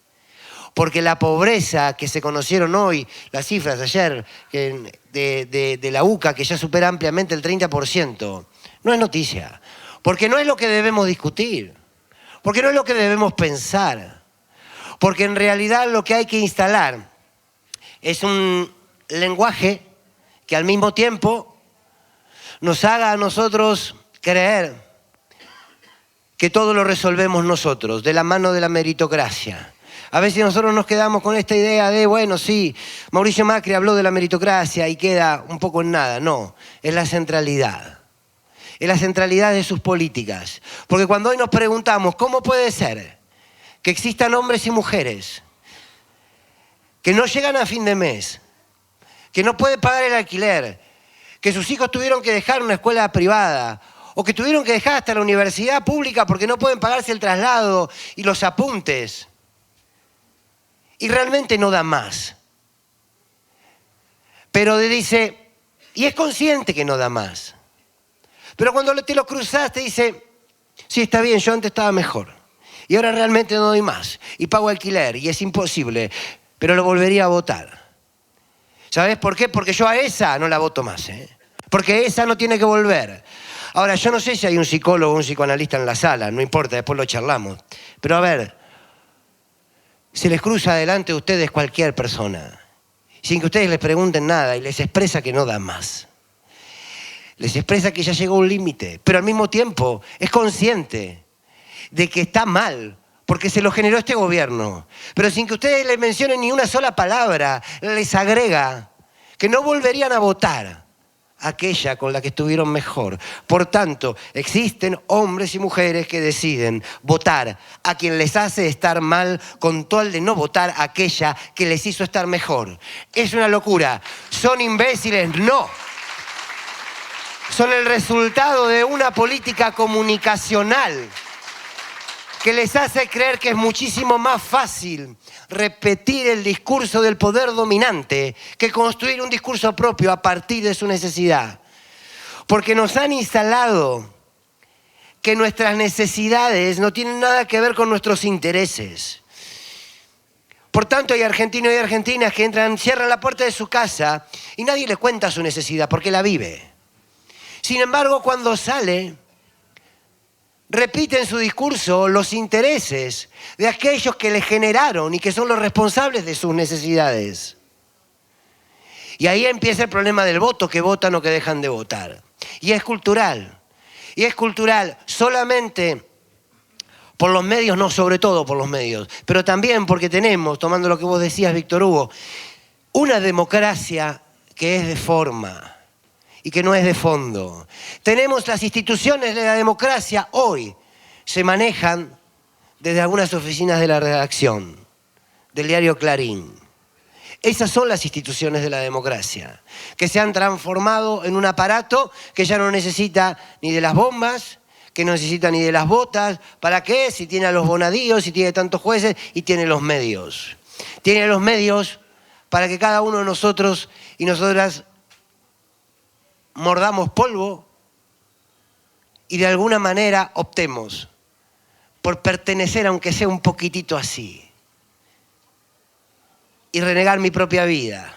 Speaker 2: Porque la pobreza que se conocieron hoy, las cifras ayer de la UCA, que ya supera ampliamente el 30%, no es noticia. Porque no es lo que debemos discutir. Porque no es lo que debemos pensar. Porque en realidad lo que hay que instalar es un lenguaje que al mismo tiempo nos haga a nosotros creer que todo lo resolvemos nosotros, de la mano de la meritocracia. A veces nosotros nos quedamos con esta idea de, bueno, sí, Mauricio Macri habló de la meritocracia y queda un poco en nada. No, es la centralidad. Es la centralidad de sus políticas. Porque cuando hoy nos preguntamos, ¿cómo puede ser que existan hombres y mujeres que no llegan a fin de mes, que no pueden pagar el alquiler, que sus hijos tuvieron que dejar una escuela privada o que tuvieron que dejar hasta la universidad pública porque no pueden pagarse el traslado y los apuntes? Y realmente no da más. Pero dice, y es consciente que no da más. Pero cuando te lo cruzas te dice, sí, está bien, yo antes estaba mejor. Y ahora realmente no doy más. Y pago alquiler y es imposible. Pero lo volvería a votar. ¿Sabes por qué? Porque yo a esa no la voto más. Porque esa no tiene que volver. Ahora, yo no sé si hay un psicólogo o un psicoanalista en la sala. No importa, después lo charlamos. Pero a ver, se les cruza delante de ustedes cualquier persona, sin que ustedes les pregunten nada, y les expresa que no da más. Les expresa que ya llegó a un límite, pero al mismo tiempo es consciente de que está mal, porque se lo generó este gobierno. Pero sin que ustedes les mencionen ni una sola palabra, les agrega que no volverían a votar aquella con la que estuvieron mejor. Por tanto, existen hombres y mujeres que deciden votar a quien les hace estar mal con tal de no votar a aquella que les hizo estar mejor. Es una locura. ¿Son imbéciles? No. Son el resultado de una política comunicacional que les hace creer que es muchísimo más fácil repetir el discurso del poder dominante que construir un discurso propio a partir de su necesidad. Porque nos han instalado que nuestras necesidades no tienen nada que ver con nuestros intereses. Por tanto, hay argentinos y argentinas que entran, cierran la puerta de su casa y nadie le cuenta su necesidad porque la vive. Sin embargo, cuando sale, repite en su discurso los intereses de aquellos que le generaron y que son los responsables de sus necesidades. Y ahí empieza el problema del voto, que votan o que dejan de votar. Y es cultural. Y es cultural solamente por los medios, no, sobre todo por los medios, pero también porque tenemos, tomando lo que vos decías, Víctor Hugo, una democracia que es de forma y que no es de fondo. Tenemos las instituciones de la democracia hoy, se manejan desde algunas oficinas de la redacción, del diario Clarín. Esas son las instituciones de la democracia, que se han transformado en un aparato que ya no necesita ni de las bombas, que no necesita ni de las botas. ¿Para qué? Si tiene a los bonadíos, si tiene tantos jueces y tiene los medios. Tiene los medios para que cada uno de nosotros y nosotras mordamos polvo y de alguna manera optemos por pertenecer, aunque sea un poquitito así, y renegar mi propia vida.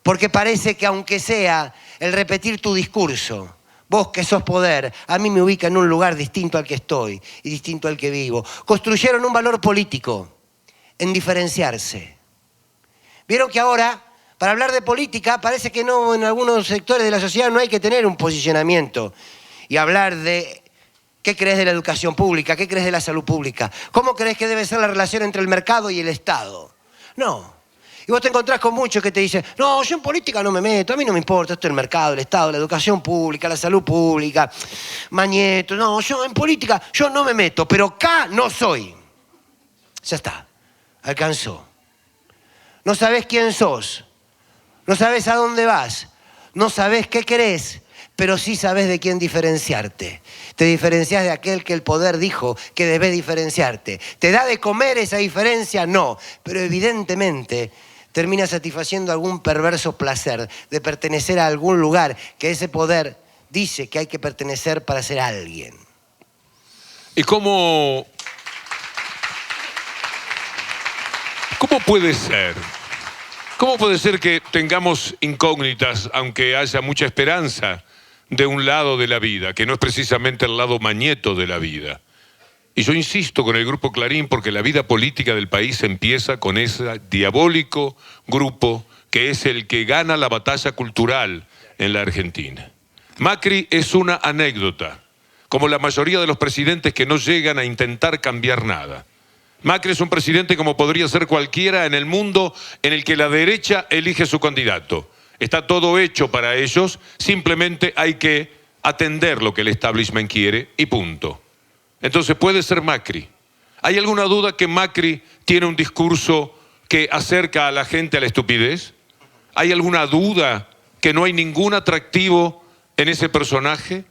Speaker 2: Porque parece que aunque sea el repetir tu discurso, vos que sos poder, a mí me ubica en un lugar distinto al que estoy y distinto al que vivo. Construyeron un valor político en diferenciarse. Vieron que ahora, para hablar de política, parece que no, en algunos sectores de la sociedad no hay que tener un posicionamiento y hablar de qué crees de la educación pública, qué crees de la salud pública, cómo crees que debe ser la relación entre el mercado y el Estado. No. Y vos te encontrás con muchos que te dicen, no, yo en política no me meto, a mí no me importa, esto es el mercado, el Estado, la educación pública, la salud pública, Mañeto, no, yo en política, yo no me meto, pero acá no soy. Ya está, alcanzó. No sabés quién sos, no sabés a dónde vas, no sabés qué querés, pero sí sabés de quién diferenciarte. Te diferenciás de aquel que el poder dijo que debés diferenciarte. ¿Te da de comer esa diferencia? No, pero evidentemente termina satisfaciendo algún perverso placer de pertenecer a algún lugar que ese poder dice que hay que pertenecer para ser alguien.
Speaker 1: ¿Y cómo puede ser? ¿Cómo puede ser que tengamos incógnitas, aunque haya mucha esperanza, de un lado de la vida, que no es precisamente el lado Mañeto de la vida? Y yo insisto con el Grupo Clarín porque la vida política del país empieza con ese diabólico grupo que es el que gana la batalla cultural en la Argentina. Macri es una anécdota, como la mayoría de los presidentes que no llegan a intentar cambiar nada. Macri es un presidente como podría ser cualquiera en el mundo en el que la derecha elige su candidato. Está todo hecho para ellos, simplemente hay que atender lo que el establishment quiere y punto. Entonces puede ser Macri. ¿Hay alguna duda que Macri tiene un discurso que acerca a la gente a la estupidez? ¿Hay alguna duda que no hay ningún atractivo en ese personaje?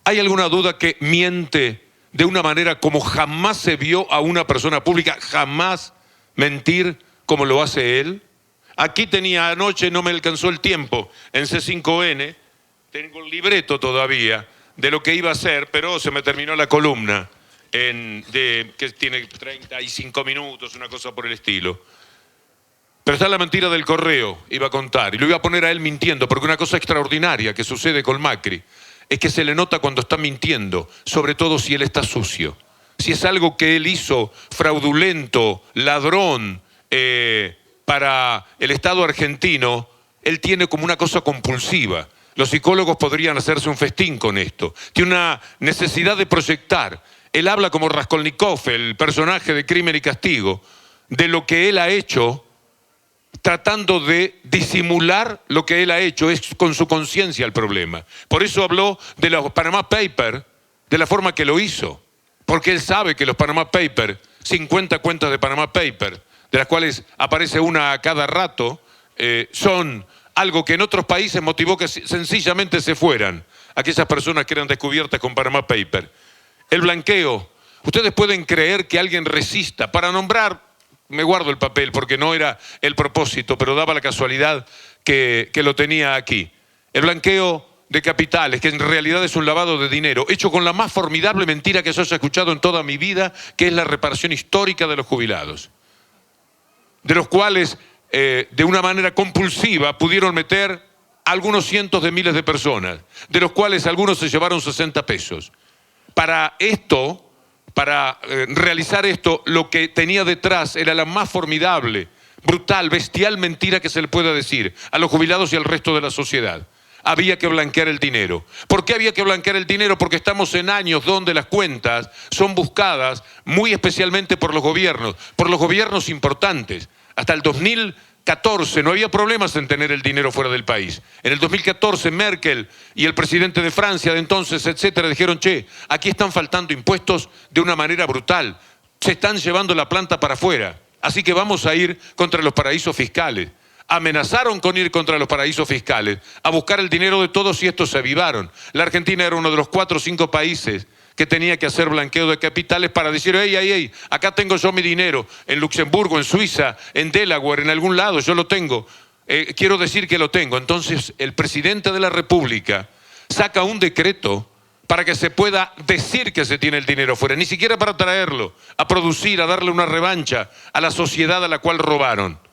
Speaker 1: ¿Hay alguna duda que miente de una manera como jamás se vio a una persona pública, jamás mentir como lo hace él? Aquí tenía anoche, no me alcanzó el tiempo, en C5N, tengo el libreto todavía de lo que iba a hacer, pero se me terminó la columna, que tiene 35 minutos, una cosa por el estilo. Pero está la mentira del correo, iba a contar, y lo iba a poner a él mintiendo, porque una cosa extraordinaria que sucede con Macri es que se le nota cuando está mintiendo, sobre todo si él está sucio. Si es algo que él hizo fraudulento, ladrón, para el Estado argentino, él tiene como una cosa compulsiva. Los psicólogos podrían hacerse un festín con esto. Tiene una necesidad de proyectar. Él habla como Raskolnikov, el personaje de Crimen y Castigo, de lo que él ha hecho, tratando de disimular lo que él ha hecho. Es con su conciencia el problema. Por eso habló de los Panama Papers, de la forma que lo hizo. Porque él sabe que los Panama Papers, 50 cuentas de Panama Papers, de las cuales aparece una a cada rato, son algo que en otros países motivó que sencillamente se fueran aquellas personas que eran descubiertas con Panama Papers. El blanqueo. Ustedes pueden creer que alguien resista. Para nombrar, me guardo el papel porque no era el propósito, pero daba la casualidad que lo tenía aquí. El blanqueo de capitales, que en realidad es un lavado de dinero, hecho con la más formidable mentira que yo haya escuchado en toda mi vida, que es la reparación histórica de los jubilados, de los cuales de una manera compulsiva pudieron meter algunos cientos de miles de personas, de los cuales algunos se llevaron 60 pesos. Para esto, para realizar esto, lo que tenía detrás era la más formidable, brutal, bestial mentira que se le pueda decir a los jubilados y al resto de la sociedad. Había que blanquear el dinero. ¿Por qué había que blanquear el dinero? Porque estamos en años donde las cuentas son buscadas muy especialmente por los gobiernos importantes. Hasta el 2014 no había problemas en tener el dinero fuera del país. En el 2014 Merkel y el presidente de Francia de entonces, etcétera, dijeron, che, aquí están faltando impuestos de una manera brutal. Se están llevando la planta para afuera. Así que vamos a ir contra los paraísos fiscales. Amenazaron con ir contra los paraísos fiscales, a buscar el dinero de todos y estos se avivaron. La Argentina era uno de los 4 o 5 países que tenía que hacer blanqueo de capitales para decir, hey, acá tengo yo mi dinero, en Luxemburgo, en Suiza, en Delaware, en algún lado, yo lo tengo. Quiero decir que lo tengo. Entonces el presidente de la República saca un decreto para que se pueda decir que se tiene el dinero fuera, ni siquiera para traerlo, a producir, a darle una revancha a la sociedad a la cual robaron.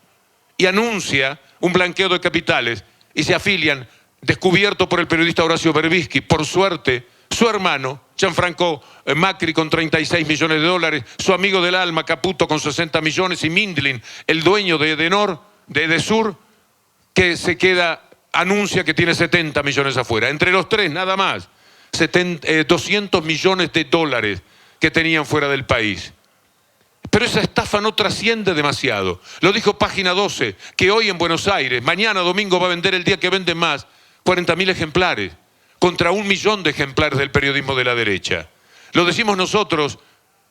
Speaker 1: Y anuncia un blanqueo de capitales y se afilian, descubierto por el periodista Horacio Berbisky, por suerte, su hermano, Gianfranco Macri, con 36 millones de dólares, su amigo del alma, Caputo, con 60 millones, y Mindlin, el dueño de Edenor, de Edesur, que se queda, anuncia que tiene 70 millones afuera. Entre los tres, nada más, 200 millones de dólares que tenían fuera del país. Pero esa estafa no trasciende demasiado. Lo dijo Página 12, que hoy en Buenos Aires, mañana domingo va a vender el día que venden más, 40.000 ejemplares, contra 1 millón de ejemplares del periodismo de la derecha. Lo decimos nosotros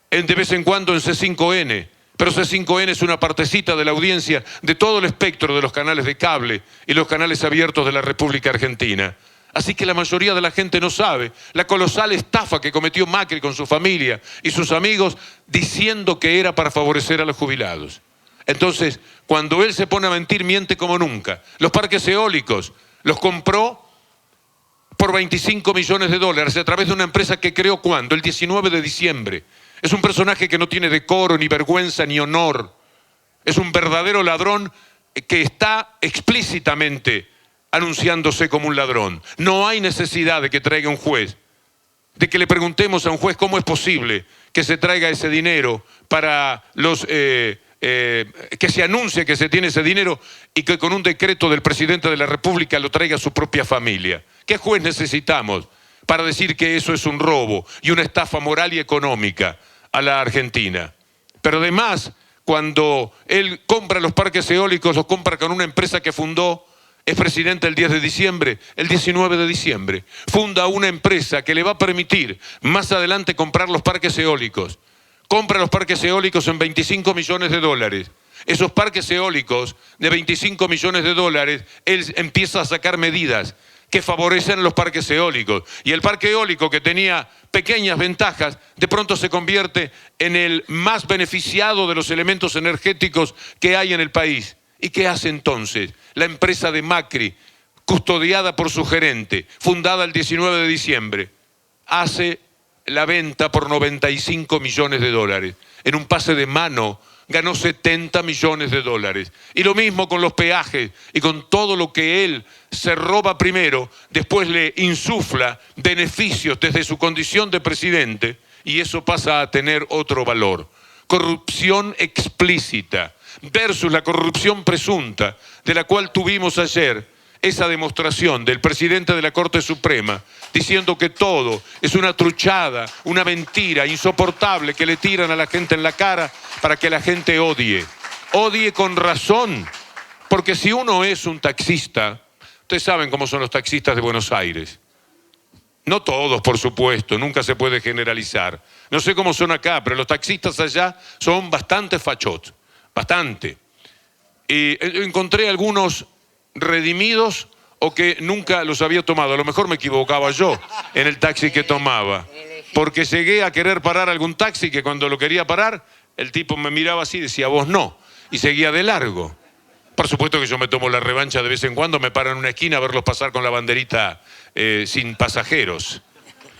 Speaker 1: de vez en cuando en C5N, pero C5N es una partecita de la audiencia de todo el espectro de los canales de cable y los canales abiertos de la República Argentina. Así que la mayoría de la gente no sabe la colosal estafa que cometió Macri con su familia y sus amigos diciendo que era para favorecer a los jubilados. Entonces, cuando él se pone a mentir, miente como nunca. Los parques eólicos los compró por 25 millones de dólares a través de una empresa que creó ¿cuándo? El 19 de diciembre. Es un personaje que no tiene decoro, ni vergüenza, ni honor. Es un verdadero ladrón que está explícitamente anunciándose como un ladrón. No hay necesidad de que traiga un juez, de que le preguntemos a un juez cómo es posible que se traiga ese dinero para los... que se anuncie que se tiene ese dinero y que con un decreto del presidente de la República lo traiga su propia familia. ¿Qué juez necesitamos para decir que eso es un robo y una estafa moral y económica a la Argentina? Pero además, cuando él compra los parques eólicos, los compra con una empresa que fundó, es presidente el 10 de diciembre, el 19 de diciembre, funda una empresa que le va a permitir más adelante comprar los parques eólicos. Compra los parques eólicos en 25 millones de dólares. Esos parques eólicos de 25 millones de dólares, él empieza a sacar medidas que favorecen a los parques eólicos. Y el parque eólico, que tenía pequeñas ventajas, de pronto se convierte en el más beneficiado de los elementos energéticos que hay en el país. ¿Y qué hace entonces la empresa de Macri, custodiada por su gerente, fundada el 19 de diciembre? Hace la venta por 95 millones de dólares. En un pase de mano ganó 70 millones de dólares. Y lo mismo con los peajes y con todo lo que él se roba primero, después le insufla beneficios desde su condición de presidente y eso pasa a tener otro valor. Corrupción explícita versus la corrupción presunta, de la cual tuvimos ayer esa demostración del presidente de la Corte Suprema, diciendo que todo es una truchada, una mentira insoportable que le tiran a la gente en la cara para que la gente odie. Odie con razón, porque si uno es un taxista, ustedes saben cómo son los taxistas de Buenos Aires. No todos, por supuesto, nunca se puede generalizar. No sé cómo son acá, pero los taxistas allá son bastante fachots. Bastante. Y encontré algunos redimidos o que nunca los había tomado. A lo mejor me equivocaba yo en el taxi que tomaba. Porque llegué a querer parar algún taxi que cuando lo quería parar, el tipo me miraba así y decía, vos no. Y seguía de largo. Por supuesto que yo me tomo la revancha de vez en cuando, me paro en una esquina a verlos pasar con la banderita sin pasajeros.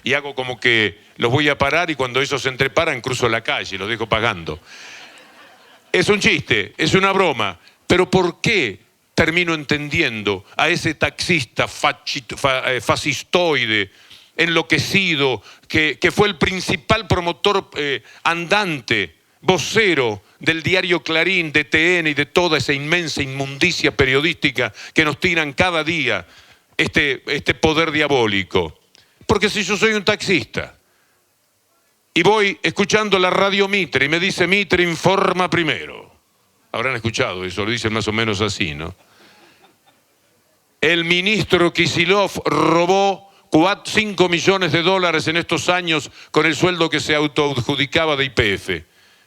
Speaker 1: Y hago como que los voy a parar y cuando ellos se entreparan cruzo la calle y los dejo pagando. Es un chiste, es una broma, pero ¿por qué termino entendiendo a ese taxista fascistoide, enloquecido, que fue el principal promotor andante, vocero del diario Clarín, de TN y de toda esa inmensa inmundicia periodística que nos tiran cada día este poder diabólico? Porque si yo soy un taxista y voy escuchando la radio Mitre y me dice Mitre informa primero. Habrán escuchado eso, lo dicen más o menos así, ¿no? El ministro Kicillof robó 5 millones de dólares en estos años con el sueldo que se autoadjudicaba de YPF.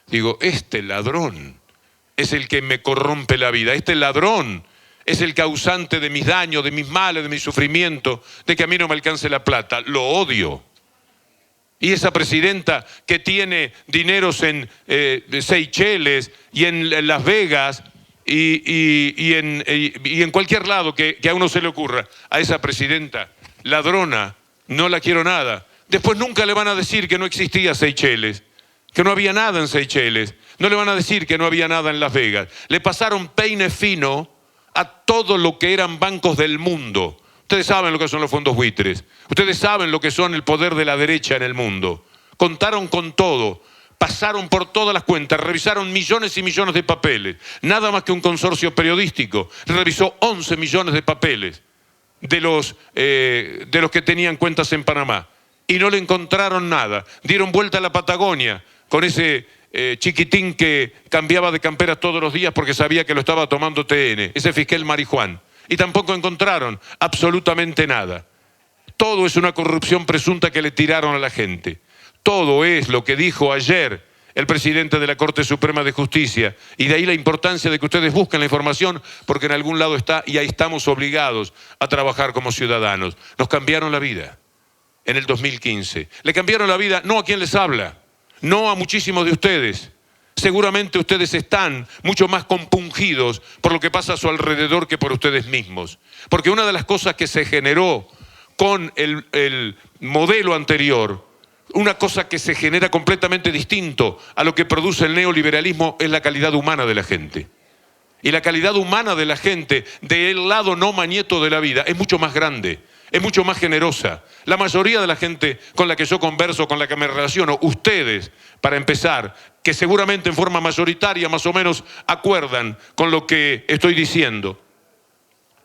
Speaker 1: Digo, este ladrón es el que me corrompe la vida. Este ladrón es el causante de mis daños, de mis males, de mi sufrimiento, de que a mí no me alcance la plata. Lo odio. Y esa presidenta que tiene dineros en Seychelles y en Las Vegas y en cualquier lado que a uno se le ocurra, a esa presidenta ladrona no la quiero nada. Después nunca le van a decir que no existía Seychelles, que no había nada en Seychelles. No le van a decir que no había nada en Las Vegas. Le pasaron peine fino a todo lo que eran bancos del mundo. Ustedes saben lo que son los fondos buitres. Ustedes saben lo que son el poder de la derecha en el mundo. Contaron con todo. Pasaron por todas las cuentas. Revisaron millones y millones de papeles. Nada más que un consorcio periodístico revisó 11 millones de papeles de los que tenían cuentas en Panamá. Y no le encontraron nada. Dieron vuelta a la Patagonia con ese chiquitín que cambiaba de campera todos los días porque sabía que lo estaba tomando TN, ese fiscal Marijuán. Y tampoco encontraron absolutamente nada. Todo es una corrupción presunta que le tiraron a la gente. Todo es lo que dijo ayer el presidente de la Corte Suprema de Justicia. Y de ahí la importancia de que ustedes busquen la información, porque en algún lado está y ahí estamos obligados a trabajar como ciudadanos. Nos cambiaron la vida en el 2015. Le cambiaron la vida no a quien les habla, no a muchísimos de ustedes. Seguramente ustedes están mucho más compungidos por lo que pasa a su alrededor que por ustedes mismos. Porque una de las cosas que se generó con el modelo anterior, una cosa que se genera completamente distinto a lo que produce el neoliberalismo, es la calidad humana de la gente. Y la calidad humana de la gente del lado no mañeto de la vida es mucho más grande, es mucho más generosa. La mayoría de la gente con la que yo converso, con la que me relaciono, ustedes, para empezar, que seguramente en forma mayoritaria más o menos acuerdan con lo que estoy diciendo.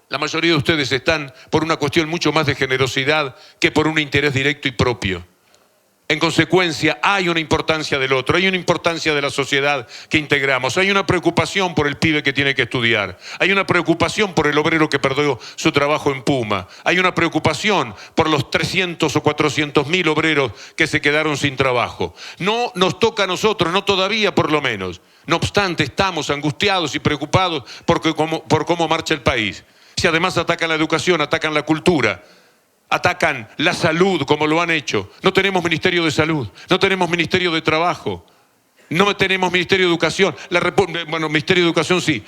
Speaker 1: La mayoría de ustedes están por una cuestión mucho más de generosidad que por un interés directo y propio. En consecuencia, hay una importancia del otro, hay una importancia de la sociedad que integramos, hay una preocupación por el pibe que tiene que estudiar, hay una preocupación por el obrero que perdió su trabajo en Puma, hay una preocupación por los 300 o 400.000 obreros que se quedaron sin trabajo. No nos toca a nosotros, no todavía por lo menos. No obstante, estamos angustiados y preocupados por cómo marcha el país. Si además atacan la educación, atacan la cultura, atacan la salud como lo han hecho. No tenemos Ministerio de Salud, no tenemos Ministerio de Trabajo, no tenemos Ministerio de Educación. Ministerio de Educación sí.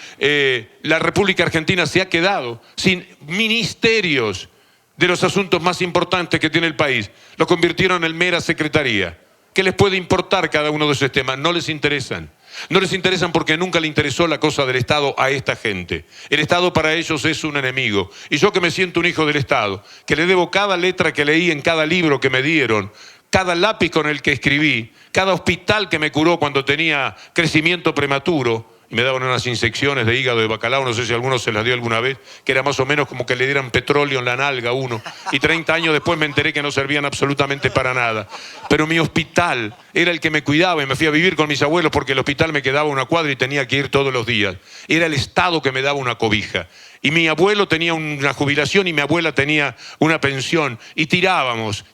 Speaker 1: La República Argentina se ha quedado sin ministerios de los asuntos más importantes que tiene el país. Los convirtieron en mera secretaría. ¿Qué les puede importar cada uno de esos temas? No les interesan. No les interesan porque nunca le interesó la cosa del Estado a esta gente. El Estado para ellos es un enemigo. Y yo que me siento un hijo del Estado, que le debo cada letra que leí en cada libro que me dieron, cada lápiz con el que escribí, cada hospital que me curó cuando tenía crecimiento prematuro, y me daban unas inyecciones de hígado de bacalao, no sé si alguno se las dio alguna vez, que era más o menos como que le dieran petróleo en la nalga a uno. Y 30 años después me enteré que no servían absolutamente para nada. Pero mi hospital era el que me cuidaba y me fui a vivir con mis abuelos porque el hospital me quedaba a una cuadra y tenía que ir todos los días. Era el Estado que me daba una cobija. Y mi abuelo tenía una jubilación y mi abuela tenía una pensión. Y tirábamos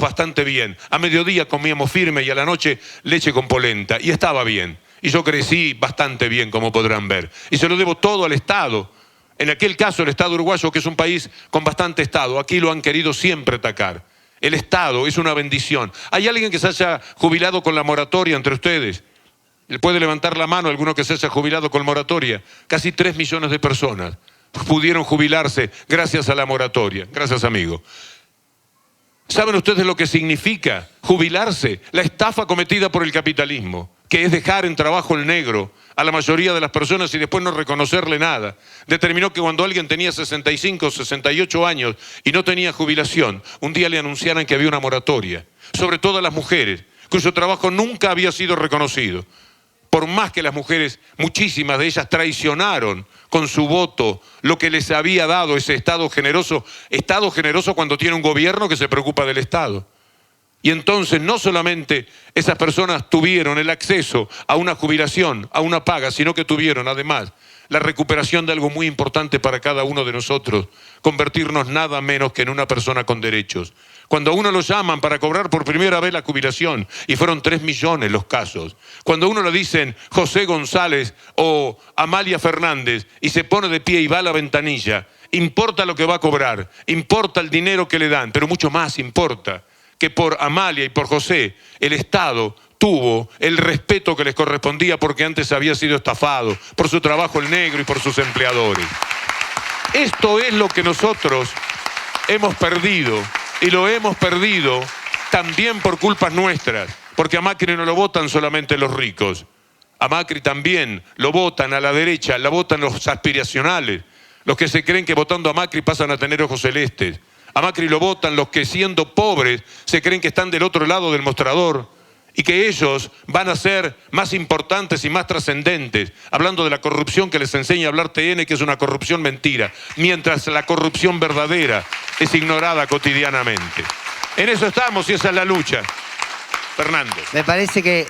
Speaker 1: bastante bien. A mediodía comíamos firme y a la noche leche con polenta. Y estaba bien. Y yo crecí bastante bien, como podrán ver. Y se lo debo todo al Estado. En aquel caso, el Estado uruguayo, que es un país con bastante Estado. Aquí lo han querido siempre atacar. El Estado es una bendición. ¿Hay alguien que se haya jubilado con la moratoria entre ustedes? ¿Puede levantar la mano alguno que se haya jubilado con moratoria? Casi 3 millones de personas pudieron jubilarse gracias a la moratoria. Gracias, amigo. ¿Saben ustedes lo que significa jubilarse? La estafa cometida por el capitalismo, que es dejar en trabajo el negro a la mayoría de las personas y después no reconocerle nada. Determinó que cuando alguien tenía 65 o 68 años y no tenía jubilación, un día le anunciaran que había una moratoria, sobre todo a las mujeres, cuyo trabajo nunca había sido reconocido. Por más que las mujeres, muchísimas de ellas, traicionaron con su voto lo que les había dado ese Estado generoso cuando tiene un gobierno que se preocupa del Estado. Y entonces no solamente esas personas tuvieron el acceso a una jubilación, a una paga, sino que tuvieron además la recuperación de algo muy importante para cada uno de nosotros, convertirnos nada menos que en una persona con derechos. Cuando a uno lo llaman para cobrar por primera vez la jubilación, y fueron 3 millones los casos, cuando a uno le dicen José González o Amalia Fernández y se pone de pie y va a la ventanilla, importa lo que va a cobrar, importa el dinero que le dan, pero mucho más importa que por Amalia y por José el Estado tuvo el respeto que les correspondía porque antes había sido estafado por su trabajo el negro y por sus empleadores. Esto es lo que nosotros hemos perdido, y lo hemos perdido también por culpas nuestras, porque a Macri no lo votan solamente los ricos, a Macri también lo votan a la derecha, la votan los aspiracionales, los que se creen que votando a Macri pasan a tener ojos celestes. A Macri lo votan los que siendo pobres se creen que están del otro lado del mostrador y que ellos van a ser más importantes y más trascendentes, hablando de la corrupción que les enseña a hablar TN, que es una corrupción mentira, mientras la corrupción verdadera es ignorada cotidianamente. En eso estamos y esa es la lucha. Fernández.
Speaker 2: Me parece que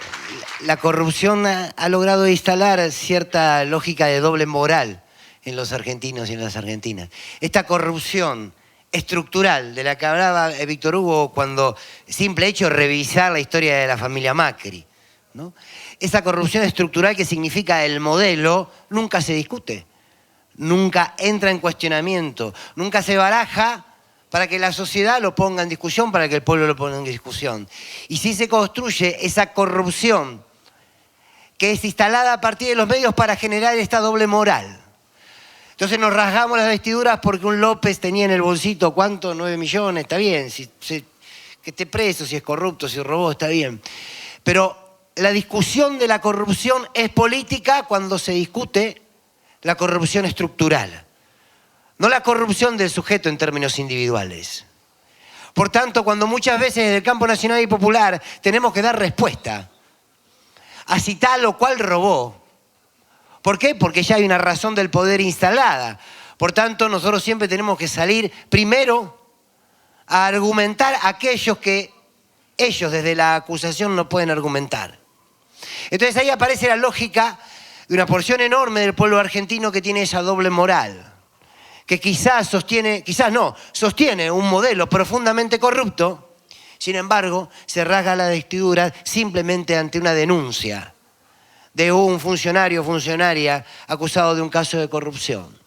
Speaker 2: la corrupción ha logrado instalar cierta lógica de doble moral en los argentinos y en las argentinas. Esta corrupción estructural de la que hablaba Víctor Hugo cuando simple hecho revisar la historia de la familia Macri, ¿no? Esa corrupción estructural que significa el modelo nunca se discute, nunca entra en cuestionamiento, nunca se baraja para que la sociedad lo ponga en discusión, para que el pueblo lo ponga en discusión. Y si se construye esa corrupción que es instalada a partir de los medios para generar esta doble moral. Entonces nos rasgamos las vestiduras porque un López tenía en el bolsito, ¿cuánto? 9 millones, está bien. Que esté preso, si es corrupto, si robó, está bien. Pero la discusión de la corrupción es política cuando se discute la corrupción estructural. No la corrupción del sujeto en términos individuales. Por tanto, cuando muchas veces desde el campo nacional y popular tenemos que dar respuesta a si tal o cual robó. ¿Por qué? Porque ya hay una razón del poder instalada. Por tanto, nosotros siempre tenemos que salir primero a argumentar aquellos que ellos desde la acusación no pueden argumentar. Entonces ahí aparece la lógica de una porción enorme del pueblo argentino que tiene esa doble moral, que quizás sostiene un modelo profundamente corrupto, sin embargo, se rasga la vestidura simplemente ante una denuncia de un funcionario o funcionaria acusado de un caso de corrupción.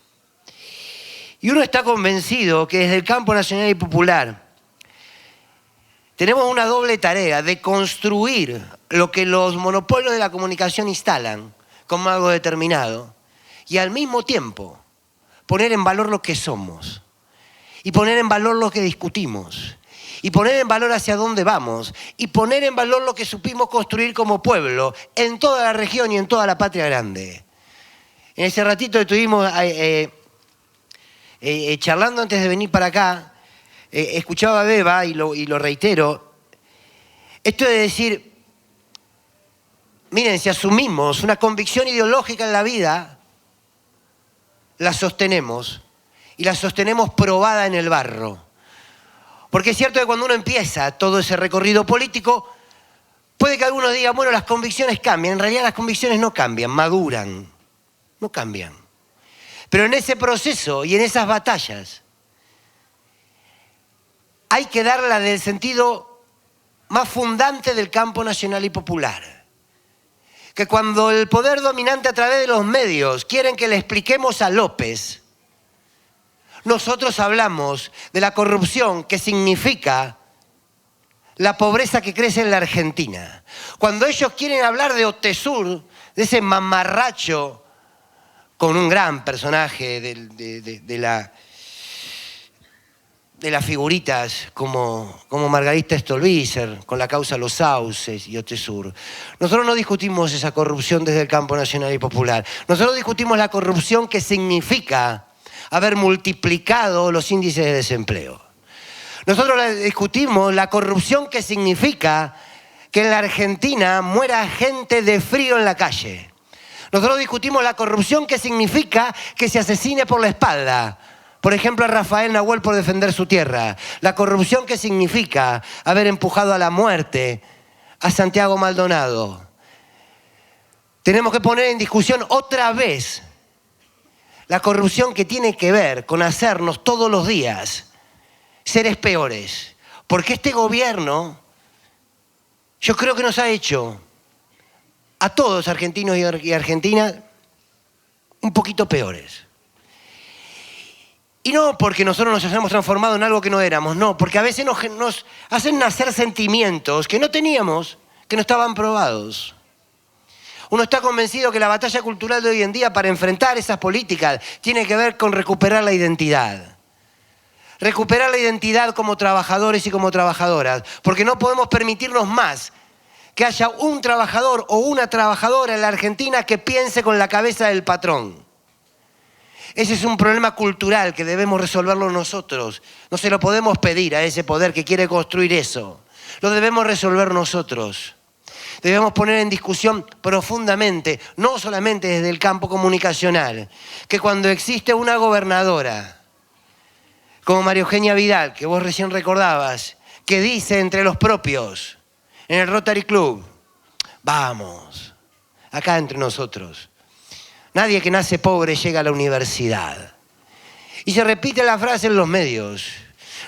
Speaker 2: Y uno está convencido que desde el campo nacional y popular tenemos una doble tarea de construir lo que los monopolios de la comunicación instalan como algo determinado y al mismo tiempo poner en valor lo que somos y poner en valor lo que discutimos y poner en valor hacia dónde vamos y poner en valor lo que supimos construir como pueblo en toda la región y en toda la patria grande. En ese ratito estuvimos charlando antes de venir para acá, escuchaba a Beba y lo reitero, esto de decir, miren, si asumimos una convicción ideológica en la vida, la sostenemos y la sostenemos probada en el barro. Porque es cierto que cuando uno empieza todo ese recorrido político, puede que algunos digan, bueno, las convicciones cambian. En realidad las convicciones no cambian, maduran, no cambian. Pero en ese proceso y en esas batallas hay que darla del sentido más fundante del campo nacional y popular. Que cuando el poder dominante a través de los medios quieren que le expliquemos a López, nosotros hablamos de la corrupción que significa la pobreza que crece en la Argentina. Cuando ellos quieren hablar de Otesur, de ese mamarracho con un gran personaje de las figuritas como Margarita Stolbizer, con la causa Los Sauces y Otesur. Nosotros no discutimos esa corrupción desde el campo nacional y popular. Nosotros discutimos la corrupción que significa haber multiplicado los índices de desempleo. Nosotros discutimos la corrupción que significa que en la Argentina muera gente de frío en la calle. Nosotros discutimos la corrupción que significa que se asesine por la espalda. Por ejemplo, a Rafael Nahuel por defender su tierra. La corrupción que significa haber empujado a la muerte a Santiago Maldonado. Tenemos que poner en discusión otra vez la corrupción que tiene que ver con hacernos todos los días seres peores. Porque este gobierno, yo creo que nos ha hecho a todos argentinos y argentinas un poquito peores. Y no porque nosotros nos hayamos transformado en algo que no éramos, no, porque a veces nos hacen nacer sentimientos que no teníamos, que no estaban probados. Uno está convencido que la batalla cultural de hoy en día para enfrentar esas políticas tiene que ver con recuperar la identidad. Recuperar la identidad como trabajadores y como trabajadoras, porque no podemos permitirnos más que haya un trabajador o una trabajadora en la Argentina que piense con la cabeza del patrón. Ese es un problema cultural que debemos resolverlo nosotros. No se lo podemos pedir a ese poder que quiere construir eso. Lo debemos resolver nosotros. Debemos poner en discusión profundamente, no solamente desde el campo comunicacional, que cuando existe una gobernadora como María Eugenia Vidal, que vos recién recordabas, que dice entre los propios, en el Rotary Club. Vamos, acá entre nosotros. Nadie que nace pobre llega a la universidad. Y se repite la frase en los medios.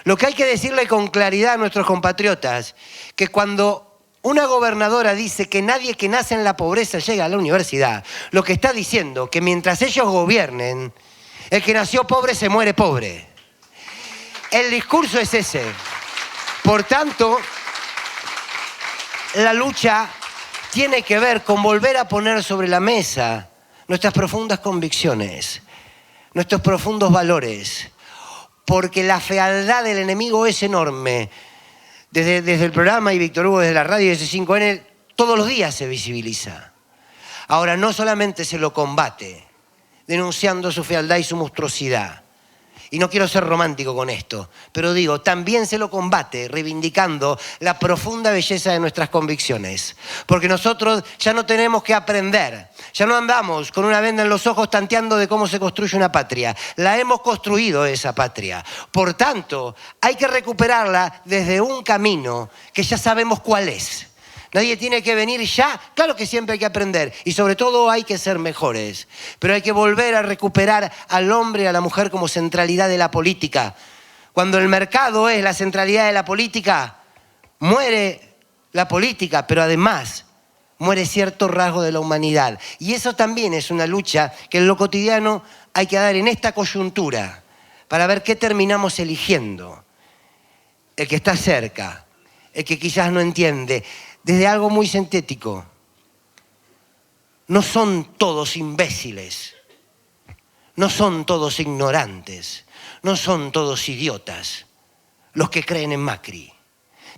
Speaker 2: Lo que hay que decirle con claridad a nuestros compatriotas, que cuando una gobernadora dice que nadie que nace en la pobreza llega a la universidad, lo que está diciendo que mientras ellos gobiernen, el que nació pobre se muere pobre. El discurso es ese. Por tanto, la lucha tiene que ver con volver a poner sobre la mesa nuestras profundas convicciones, nuestros profundos valores, porque la fealdad del enemigo es enorme. Desde el programa y Víctor Hugo desde la radio y desde 5N, todos los días se visibiliza. Ahora, no solamente se lo combate, denunciando su fealdad y su monstruosidad. Y no quiero ser romántico con esto, pero digo, también se lo combate reivindicando la profunda belleza de nuestras convicciones. Porque nosotros ya no tenemos que aprender, ya no andamos con una venda en los ojos tanteando de cómo se construye una patria. La hemos construido esa patria. Por tanto, hay que recuperarla desde un camino que ya sabemos cuál es. Nadie tiene que venir ya. Claro que siempre hay que aprender y sobre todo hay que ser mejores. Pero hay que volver a recuperar al hombre y a la mujer como centralidad de la política. Cuando el mercado es la centralidad de la política, muere la política, pero además muere cierto rasgo de la humanidad. Y eso también es una lucha que en lo cotidiano hay que dar en esta coyuntura para ver qué terminamos eligiendo. El que está cerca, el que quizás no entiende. Desde algo muy sintético, no son todos imbéciles, no son todos ignorantes, no son todos idiotas los que creen en Macri.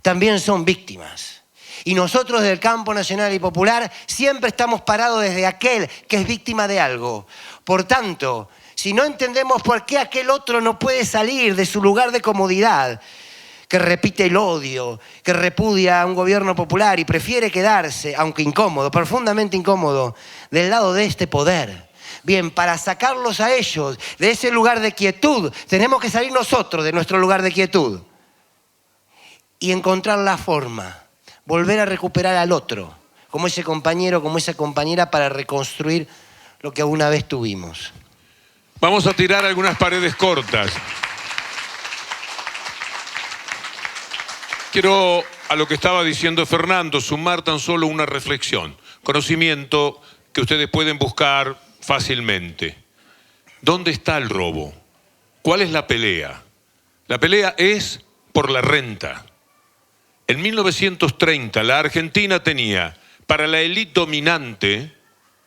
Speaker 2: También son víctimas. Y nosotros del campo nacional y popular siempre estamos parados desde aquel que es víctima de algo. Por tanto, si no entendemos por qué aquel otro no puede salir de su lugar de comodidad, que repite el odio, que repudia a un gobierno popular y prefiere quedarse, aunque incómodo, profundamente incómodo, del lado de este poder. Bien, para sacarlos a ellos de ese lugar de quietud, tenemos que salir nosotros de nuestro lugar de quietud y encontrar la forma, volver a recuperar al otro, como ese compañero, como esa compañera, para reconstruir lo que alguna vez tuvimos.
Speaker 1: Vamos a tirar algunas paredes cortas. Quiero, a lo que estaba diciendo Fernando, sumar tan solo una reflexión, conocimiento que ustedes pueden buscar fácilmente. ¿Dónde está el robo? ¿Cuál es la pelea? La pelea es por la renta. En 1930 la Argentina tenía para la élite dominante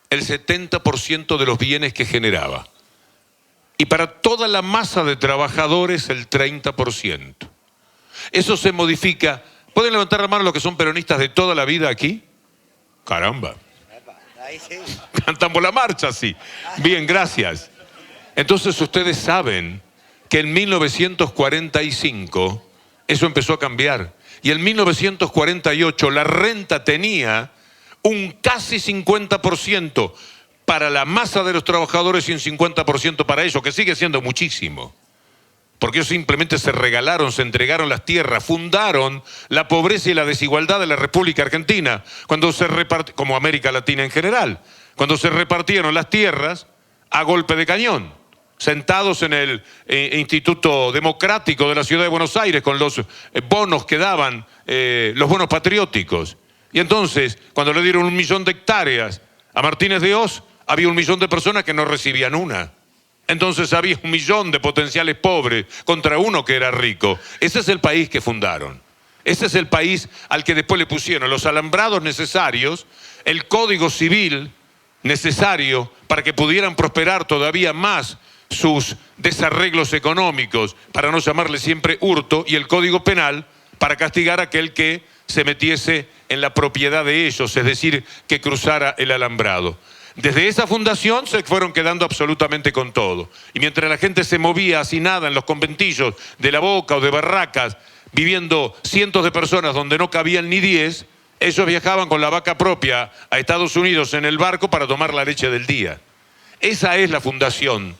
Speaker 1: el 70% de los bienes que generaba y para toda la masa de trabajadores el 30%. Eso se modifica. ¿Pueden levantar la mano los que son peronistas de toda la vida aquí? Caramba. Cantamos la marcha, sí. Bien, gracias. Entonces ustedes saben que en 1945 eso empezó a cambiar. Y en 1948 la renta tenía un casi 50% para la masa de los trabajadores y un 50% para ellos, que sigue siendo muchísimo. Porque ellos simplemente se regalaron, se entregaron las tierras, fundaron la pobreza y la desigualdad de la República Argentina, cuando se como América Latina en general, cuando se repartieron las tierras a golpe de cañón, sentados en el Instituto Democrático de la Ciudad de Buenos Aires con los bonos que daban, los bonos patrióticos. Y entonces, cuando le dieron 1 millón de hectáreas a Martínez de Oz, había 1 millón de personas que no recibían una. Entonces había 1 millón de potenciales pobres contra uno que era rico. Ese es el país que fundaron. Ese es el país al que después le pusieron los alambrados necesarios, el código civil necesario para que pudieran prosperar todavía más sus desarreglos económicos, para no llamarle siempre hurto, y el código penal para castigar a aquel que se metiese en la propiedad de ellos, es decir, que cruzara el alambrado. Desde esa fundación se fueron quedando absolutamente con todo. Y mientras la gente se movía hacinada en los conventillos de La Boca o de Barracas, viviendo cientos de personas donde no cabían ni 10, ellos viajaban con la vaca propia a Estados Unidos en el barco para tomar la leche del día. Esa es la fundación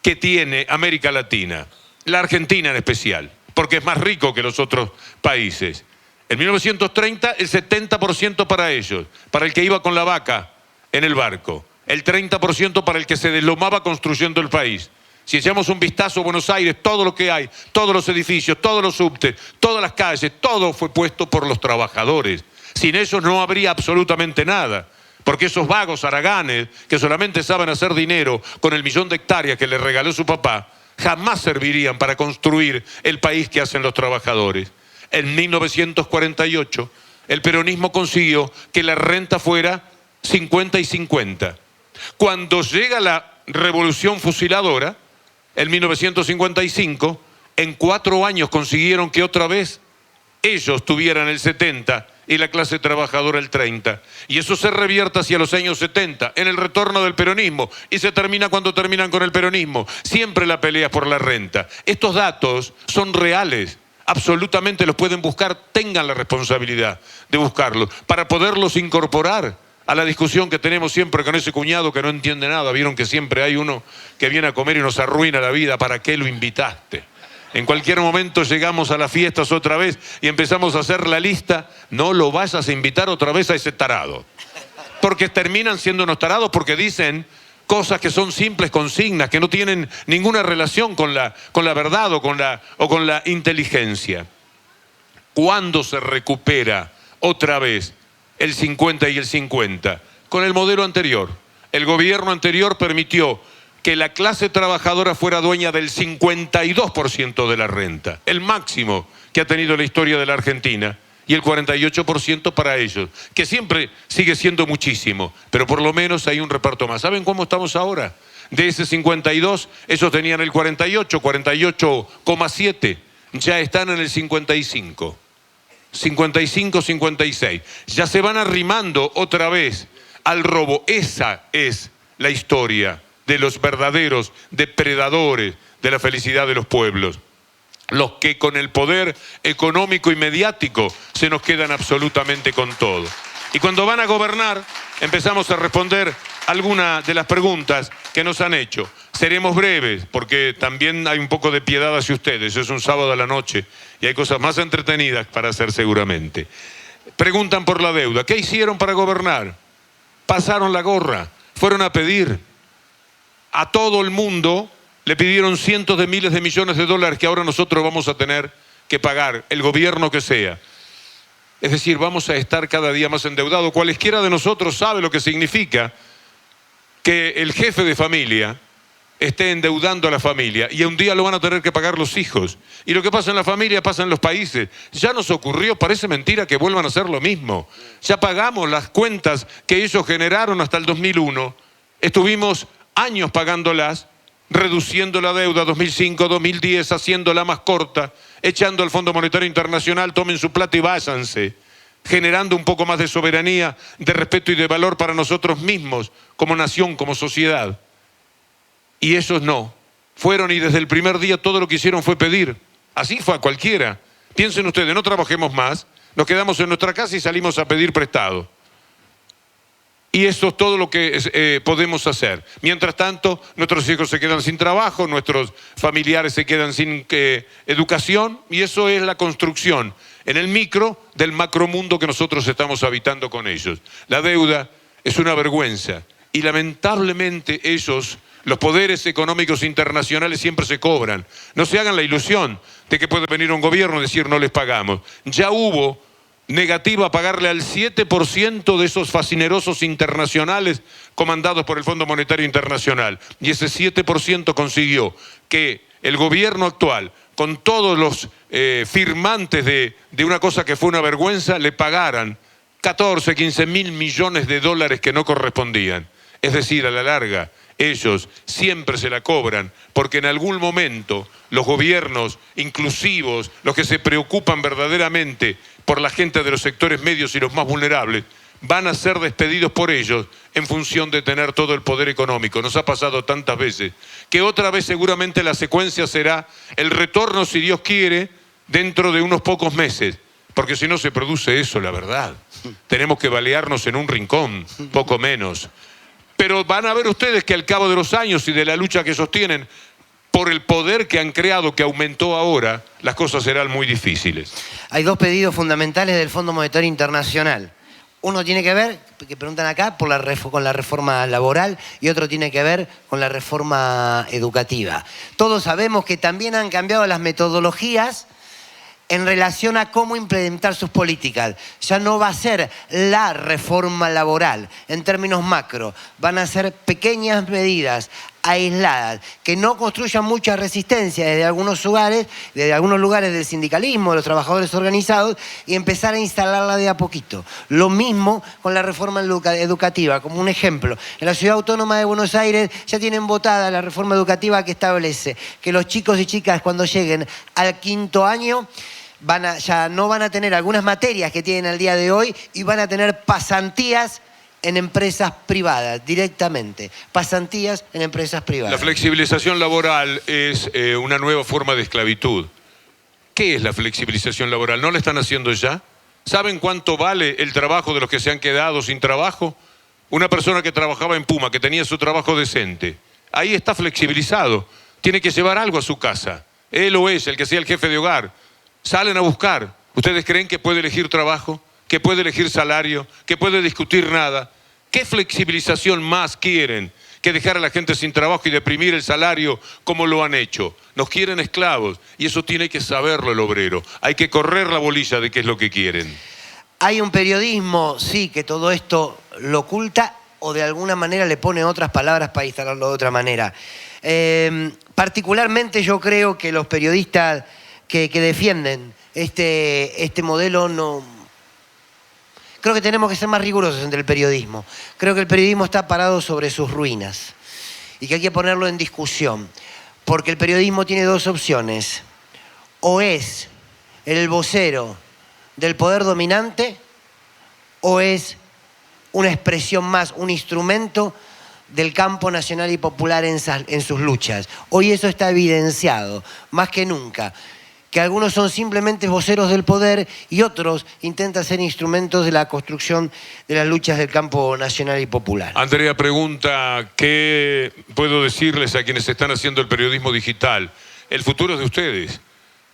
Speaker 1: que tiene América Latina, la Argentina en especial, porque es más rico que los otros países. En 1930, el 70% para ellos, para el que iba con la vaca en el barco. El 30% para el que se deslomaba construyendo el país. Si echamos un vistazo a Buenos Aires, todo lo que hay, todos los edificios, todos los subtes, todas las calles, todo fue puesto por los trabajadores. Sin ellos no habría absolutamente nada. Porque esos vagos haraganes que solamente saben hacer dinero con el 1.000.000 de hectáreas que les regaló su papá, jamás servirían para construir el país que hacen los trabajadores. En 1948, el peronismo consiguió que la renta fuera 50 y 50. Cuando llega la revolución fusiladora, en 1955, en 4 años consiguieron que otra vez ellos tuvieran el 70 y la clase trabajadora el 30. Y eso se revierte hacia los años 70, en el retorno del peronismo. Y se termina cuando terminan con el peronismo. Siempre la pelea por la renta. Estos datos son reales. Absolutamente los pueden buscar. Tengan la responsabilidad de buscarlos para poderlos incorporar a la discusión que tenemos siempre con ese cuñado que no entiende nada. Vieron que siempre hay uno que viene a comer y nos arruina la vida. ¿Para qué lo invitaste? En cualquier momento llegamos a las fiestas otra vez y empezamos a hacer la lista. No lo vayas a invitar otra vez a ese tarado. Porque terminan siendo unos tarados porque dicen cosas que son simples consignas, que no tienen ninguna relación con la verdad o con la inteligencia. ¿Cuándo se recupera otra vez el 50 y el 50? Con el modelo anterior. El gobierno anterior permitió que la clase trabajadora fuera dueña del 52% de la renta, el máximo que ha tenido la historia de la Argentina, y el 48% para ellos, que siempre sigue siendo muchísimo, pero por lo menos hay un reparto más. ¿Saben cómo estamos ahora? De ese 52, ellos tenían el 48, 48,7, ya están en el 55. 55, 56. Ya se van arrimando otra vez al robo. Esa es la historia de los verdaderos depredadores de la felicidad de los pueblos. Los que con el poder económico y mediático se nos quedan absolutamente con todo. Y cuando van a gobernar, empezamos a responder algunas de las preguntas que nos han hecho. Seremos breves, porque también hay un poco de piedad hacia ustedes. Es un sábado a la noche y hay cosas más entretenidas para hacer seguramente. Preguntan por la deuda. ¿Qué hicieron para gobernar? Pasaron la gorra, fueron a pedir. A todo el mundo le pidieron cientos de miles de millones de dólares que ahora nosotros vamos a tener que pagar, el gobierno que sea. Es decir, vamos a estar cada día más endeudados. Cualesquiera de nosotros sabe lo que significa que el jefe de familia esté endeudando a la familia y un día lo van a tener que pagar los hijos. Y lo que pasa en la familia pasa en los países. Ya nos ocurrió, parece mentira que vuelvan a hacer lo mismo. Ya pagamos las cuentas que ellos generaron hasta el 2001. Estuvimos años pagándolas, reduciendo la deuda 2005, 2010, haciéndola más corta, echando al Fondo Monetario Internacional, tomen su plata y váyanse, generando un poco más de soberanía, de respeto y de valor para nosotros mismos, como nación, como sociedad. Y esos no. Fueron y desde el primer día todo lo que hicieron fue pedir. Así fue a cualquiera. Piensen ustedes, no trabajemos más, nos quedamos en nuestra casa y salimos a pedir prestado. Y eso es todo lo que podemos hacer. Mientras tanto, nuestros hijos se quedan sin trabajo, nuestros familiares se quedan sin educación, y eso es la construcción en el micro del macromundo que nosotros estamos habitando con ellos. La deuda es una vergüenza y lamentablemente ellos, los poderes económicos internacionales, siempre se cobran. No se hagan la ilusión de que puede venir un gobierno y decir no les pagamos. Ya hubo negativa a pagarle al 7% de esos fascinerosos internacionales comandados por el Fondo Monetario Internacional. Y ese 7% consiguió que el gobierno actual, con todos los firmantes de una cosa que fue una vergüenza, le pagaran 14, 15 mil millones de dólares que no correspondían. Es decir, a la larga, ellos siempre se la cobran, porque en algún momento los gobiernos inclusivos, los que se preocupan verdaderamente por la gente de los sectores medios y los más vulnerables, van a ser despedidos por ellos en función de tener todo el poder económico. Nos ha pasado tantas veces que otra vez seguramente la secuencia será el retorno, si Dios quiere, dentro de unos pocos meses. Porque si no se produce eso, la verdad, tenemos que balearnos en un rincón, poco menos. Pero van a ver ustedes que al cabo de los años y de la lucha que sostienen, por el poder que han creado, que aumentó ahora, las cosas serán muy difíciles.
Speaker 2: Hay dos pedidos fundamentales del Fondo Monetario Internacional. Uno tiene que ver, que preguntan acá, con la reforma laboral y otro tiene que ver con la reforma educativa. Todos sabemos que también han cambiado las metodologías en relación a cómo implementar sus políticas. Ya no va a ser la reforma laboral en términos macro, van a ser pequeñas medidas aisladas, que no construyan mucha resistencia desde algunos lugares del sindicalismo, de los trabajadores organizados, y empezar a instalarla de a poquito. Lo mismo con la reforma educativa, como un ejemplo. En la Ciudad Autónoma de Buenos Aires ya tienen votada la reforma educativa que establece que los chicos y chicas cuando lleguen al 5º año ya no van a tener algunas materias que tienen al día de hoy y van a tener pasantías en empresas privadas, directamente. Pasantías en empresas privadas.
Speaker 1: La flexibilización laboral es una nueva forma de esclavitud. ¿Qué es la flexibilización laboral? ¿No la están haciendo ya? ¿Saben cuánto vale el trabajo de los que se han quedado sin trabajo? Una persona que trabajaba en Puma, que tenía su trabajo decente, ahí está flexibilizado. Tiene que llevar algo a su casa. Él o ella, el que sea el jefe de hogar. Salen a buscar. ¿Ustedes creen que puede elegir trabajo? ¿Que puede elegir salario? ¿Que puede discutir nada? ¿Qué flexibilización más quieren que dejar a la gente sin trabajo y deprimir el salario como lo han hecho? Nos quieren esclavos y eso tiene que saberlo el obrero. Hay que correr la bolilla de qué es lo que quieren.
Speaker 2: Hay un periodismo, sí, que todo esto lo oculta o de alguna manera le pone otras palabras para instalarlo de otra manera. Particularmente yo creo que los periodistas que defienden este modelo no... Creo que tenemos que ser más rigurosos entre el periodismo. Creo que el periodismo está parado sobre sus ruinas y que hay que ponerlo en discusión. Porque el periodismo tiene dos opciones. O es el vocero del poder dominante o es una expresión más, un instrumento del campo nacional y popular en sus luchas. Hoy eso está evidenciado, más que nunca. Que algunos son simplemente voceros del poder y otros intentan ser instrumentos de la construcción de las luchas del campo nacional y popular.
Speaker 1: Andrea pregunta, ¿qué puedo decirles a quienes están haciendo el periodismo digital? El futuro es de ustedes.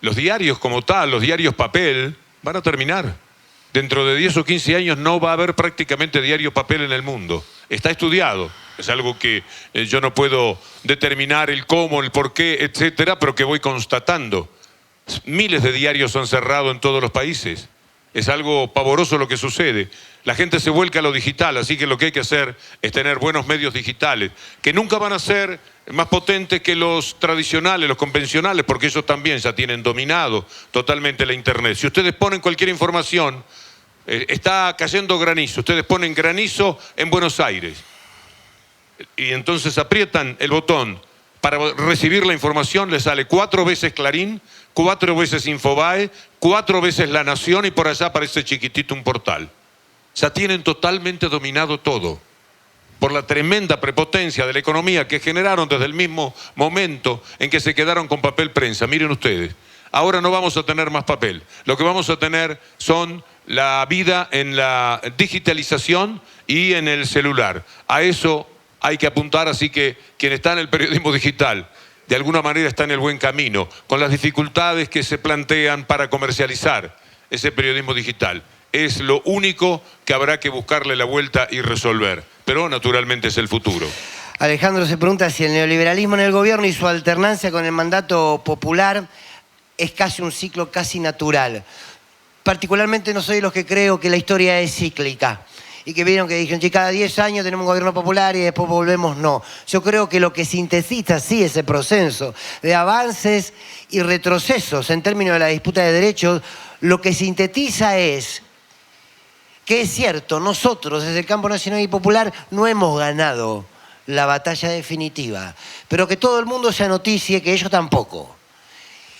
Speaker 1: Los diarios como tal, los diarios papel, van a terminar. Dentro de 10 o 15 años no va a haber prácticamente diario papel en el mundo. Está estudiado. Es algo que yo no puedo determinar el cómo, el por qué, etcétera, pero que voy constatando. Miles de diarios han cerrado en todos los países. Es algo pavoroso lo que sucede. La gente se vuelca a lo digital, así que lo que hay que hacer es tener buenos medios digitales, que nunca van a ser más potentes que los tradicionales, los convencionales, porque ellos también ya tienen dominado totalmente la internet. Si ustedes ponen cualquier información, está cayendo granizo, ustedes ponen granizo en Buenos Aires, y entonces aprietan el botón para recibir la información, les sale 4 veces Clarín, 4 veces Infobae, 4 veces La Nación y por allá aparece chiquitito un portal. Ya tienen totalmente dominado todo por la tremenda prepotencia de la economía que generaron desde el mismo momento en que se quedaron con papel prensa. Miren ustedes, ahora no vamos a tener más papel. Lo que vamos a tener son la vida en la digitalización y en el celular. A eso hay que apuntar, así que quien está en el periodismo digital, de alguna manera está en el buen camino, con las dificultades que se plantean para comercializar ese periodismo digital. Es lo único que habrá que buscarle la vuelta y resolver, pero naturalmente es el futuro.
Speaker 2: Alejandro se pregunta si el neoliberalismo en el gobierno y su alternancia con el mandato popular es casi un ciclo casi natural. Particularmente no soy de los que creo que la historia es cíclica. Y que vieron que dijeron, que cada 10 años tenemos un gobierno popular y después volvemos, no. Yo creo que lo que sintetiza, sí, ese proceso de avances y retrocesos en términos de la disputa de derechos, lo que sintetiza es que es cierto, nosotros desde el campo nacional y popular no hemos ganado la batalla definitiva, pero que todo el mundo se anoticie que ellos tampoco.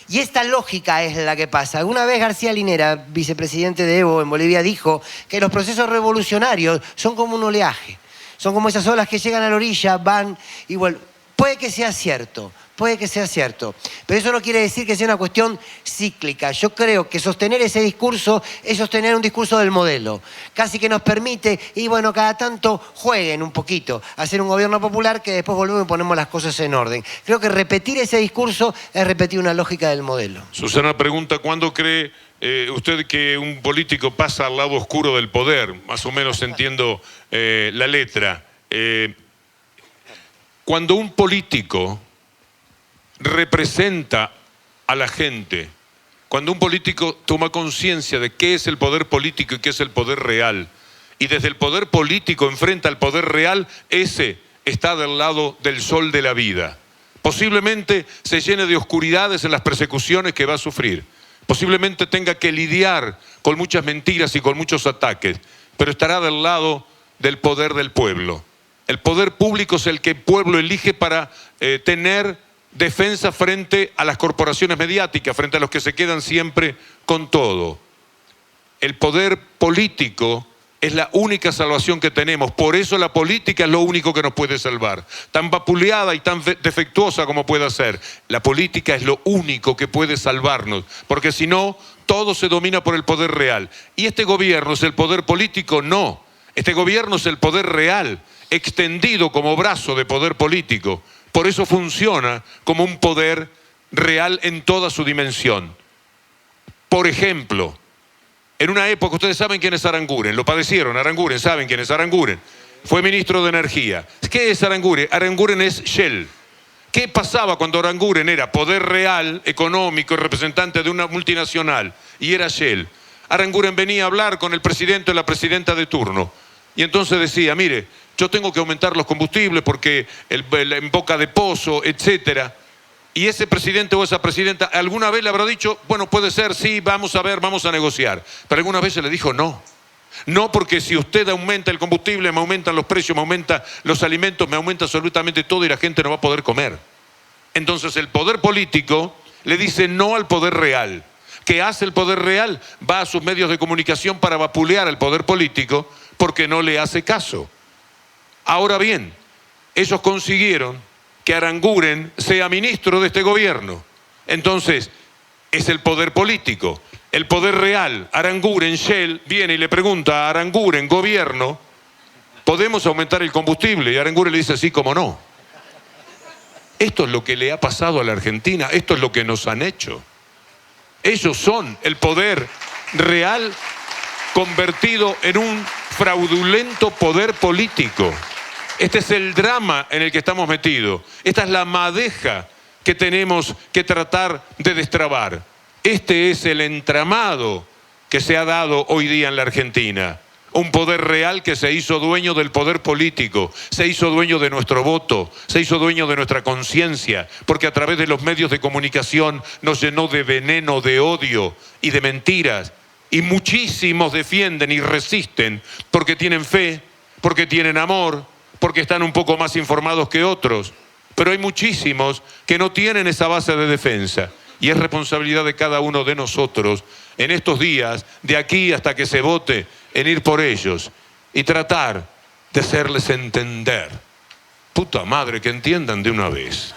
Speaker 2: Y esta lógica es la que pasa. Alguna vez García Linera, vicepresidente de Evo en Bolivia, dijo que los procesos revolucionarios son como un oleaje. Son como esas olas que llegan a la orilla, van y vuelven. Puede que sea cierto, Puede que sea cierto, pero eso no quiere decir que sea una cuestión cíclica. Yo creo que sostener ese discurso es sostener un discurso del modelo, casi que nos permite, y bueno, cada tanto jueguen un poquito, hacer un gobierno popular que después volvemos y ponemos las cosas en orden. Creo que repetir ese discurso es repetir una lógica del modelo.
Speaker 1: Susana pregunta, ¿cuándo cree usted que un político pasa al lado oscuro del poder? Más o menos entiendo la letra. Cuando un político representa a la gente, cuando un político toma conciencia de qué es el poder político y qué es el poder real, y desde el poder político enfrenta al poder real, ese está del lado del sol de la vida. Posiblemente se llene de oscuridades en las persecuciones que va a sufrir. Posiblemente tenga que lidiar con muchas mentiras y con muchos ataques, pero estará del lado del poder del pueblo. El poder público es el que el pueblo elige para tener defensa frente a las corporaciones mediáticas, frente a los que se quedan siempre con todo. El poder político es la única salvación que tenemos. Por eso la política es lo único que nos puede salvar. Tan vapuleada y tan defectuosa como pueda ser, la política es lo único que puede salvarnos. Porque si no, todo se domina por el poder real. ¿Y este gobierno es el poder político? No. Este gobierno es el poder real, extendido como brazo de poder político. Por eso funciona como un poder real en toda su dimensión. Por ejemplo, en una época, ustedes saben quién es Aranguren, lo padecieron, Aranguren, ¿saben quién es Aranguren? Fue ministro de Energía. ¿Qué es Aranguren? Aranguren es Shell. ¿Qué pasaba cuando Aranguren era poder real, económico, representante de una multinacional y era Shell? Aranguren venía a hablar con el presidente o la presidenta de turno y entonces decía, mire, yo tengo que aumentar los combustibles porque en boca de pozo, etcétera. Y ese presidente o esa presidenta alguna vez le habrá dicho, bueno, puede ser, sí, vamos a ver, vamos a negociar. Pero alguna vez se le dijo no. No, porque si usted aumenta el combustible, me aumentan los precios, me aumenta los alimentos, me aumenta absolutamente todo y la gente no va a poder comer. Entonces el poder político le dice no al poder real. ¿Qué hace el poder real? Va a sus medios de comunicación para vapulear al poder político porque no le hace caso. Ahora bien, ellos consiguieron que Aranguren sea ministro de este gobierno. Entonces, es el poder político. El poder real, Aranguren, Shell, viene y le pregunta a Aranguren, gobierno, ¿podemos aumentar el combustible? Y Aranguren le dice, sí, cómo no. Esto es lo que le ha pasado a la Argentina, esto es lo que nos han hecho. Ellos son el poder real convertido en un fraudulento poder político. Este es el drama en el que estamos metidos. Esta es la madeja que tenemos que tratar de destrabar. Este es el entramado que se ha dado hoy día en la Argentina. Un poder real que se hizo dueño del poder político, se hizo dueño de nuestro voto, se hizo dueño de nuestra conciencia, porque a través de los medios de comunicación nos llenó de veneno, de odio y de mentiras. Y muchísimos defienden y resisten porque tienen fe, porque tienen amor, porque están un poco más informados que otros. Pero hay muchísimos que no tienen esa base de defensa. Y es responsabilidad de cada uno de nosotros en estos días, de aquí hasta que se vote, en ir por ellos y tratar de hacerles entender. Puta madre, que entiendan de una vez.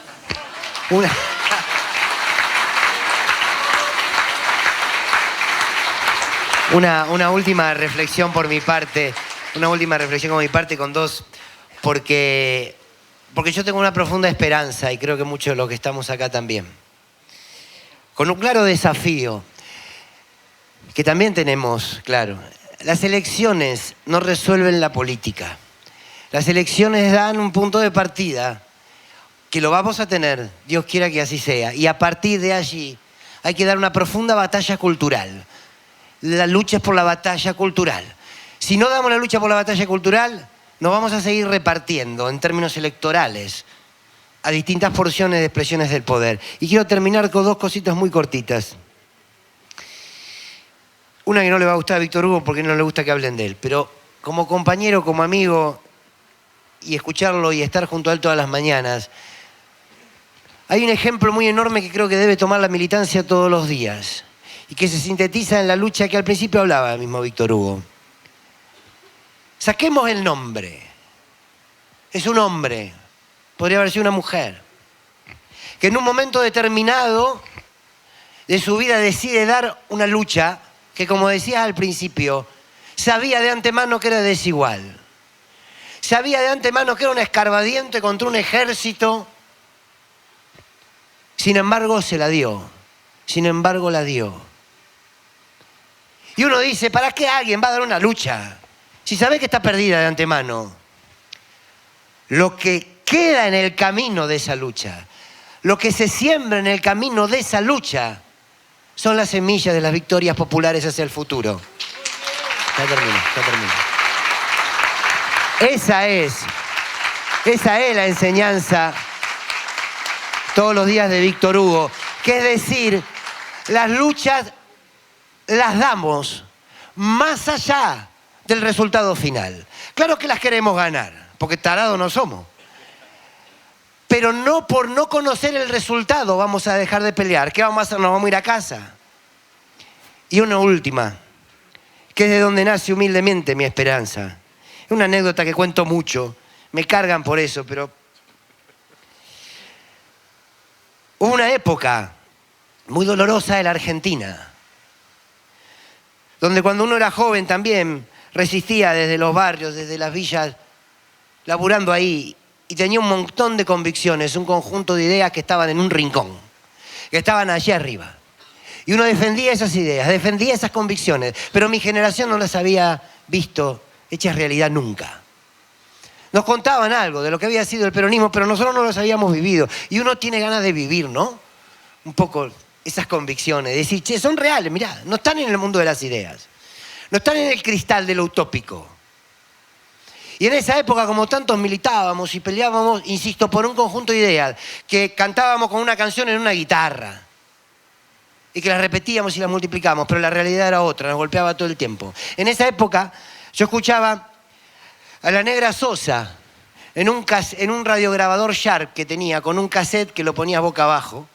Speaker 2: Una última reflexión por mi parte, con dos, porque yo tengo una profunda esperanza y creo que muchos de los que estamos acá también. Con un claro desafío, que también tenemos, claro. Las elecciones no resuelven la política. Las elecciones dan un punto de partida que lo vamos a tener, Dios quiera que así sea. Y a partir de allí hay que dar una profunda batalla cultural. La lucha es por la batalla cultural. Si no damos la lucha por la batalla cultural, nos vamos a seguir repartiendo en términos electorales a distintas porciones de expresiones del poder. Y quiero terminar con dos cositas muy cortitas. Una que no le va a gustar a Víctor Hugo porque no le gusta que hablen de él, pero como compañero, como amigo, y escucharlo y estar junto a él todas las mañanas, hay un ejemplo muy enorme que creo que debe tomar la militancia todos los días y que se sintetiza en la lucha que al principio hablaba el mismo Víctor Hugo. Saquemos el nombre. Es un hombre. Podría haber sido una mujer. que en un momento determinado de su vida decide dar una lucha que, como decía al principio, sabía de antemano que era desigual. Sabía de antemano que era un escarbadiente contra un ejército. Sin embargo, se la dio. Sin embargo, la dio. Y uno dice, ¿para qué alguien va a dar una lucha si sabe que está perdida de antemano? Lo que queda en el camino de esa lucha, lo que se siembra en el camino de esa lucha, son las semillas de las victorias populares hacia el futuro. Ya termino. Esa es la enseñanza todos los días de Víctor Hugo, que es decir, las luchas las damos más allá del resultado final. Claro que las queremos ganar, porque tarados no somos. Pero no por no conocer el resultado vamos a dejar de pelear. ¿Qué vamos a hacer? Nos vamos a ir a casa. Y una última, que es de donde nace humildemente mi esperanza. Es una anécdota que cuento mucho, me cargan por eso, pero hubo una época muy dolorosa de la Argentina, donde cuando uno era joven también resistía desde los barrios, desde las villas, laburando ahí, y tenía un montón de convicciones, un conjunto de ideas que estaban en un rincón, que estaban allí arriba. Y uno defendía esas ideas, defendía esas convicciones, pero mi generación no las había visto hechas realidad nunca. Nos contaban algo de lo que había sido el peronismo, pero nosotros no los habíamos vivido. Y uno tiene ganas de vivir, ¿no? Un poco esas convicciones, de decir, che, son reales, mirá, no están en el mundo de las ideas, no están en el cristal de lo utópico. Y en esa época, como tantos militábamos y peleábamos, insisto, por un conjunto de ideas, que cantábamos con una canción en una guitarra, y que las repetíamos y las multiplicábamos, pero la realidad era otra, nos golpeaba todo el tiempo. En esa época yo escuchaba a la Negra Sosa en un radiograbador Sharp que tenía, con un cassette que lo ponía boca abajo.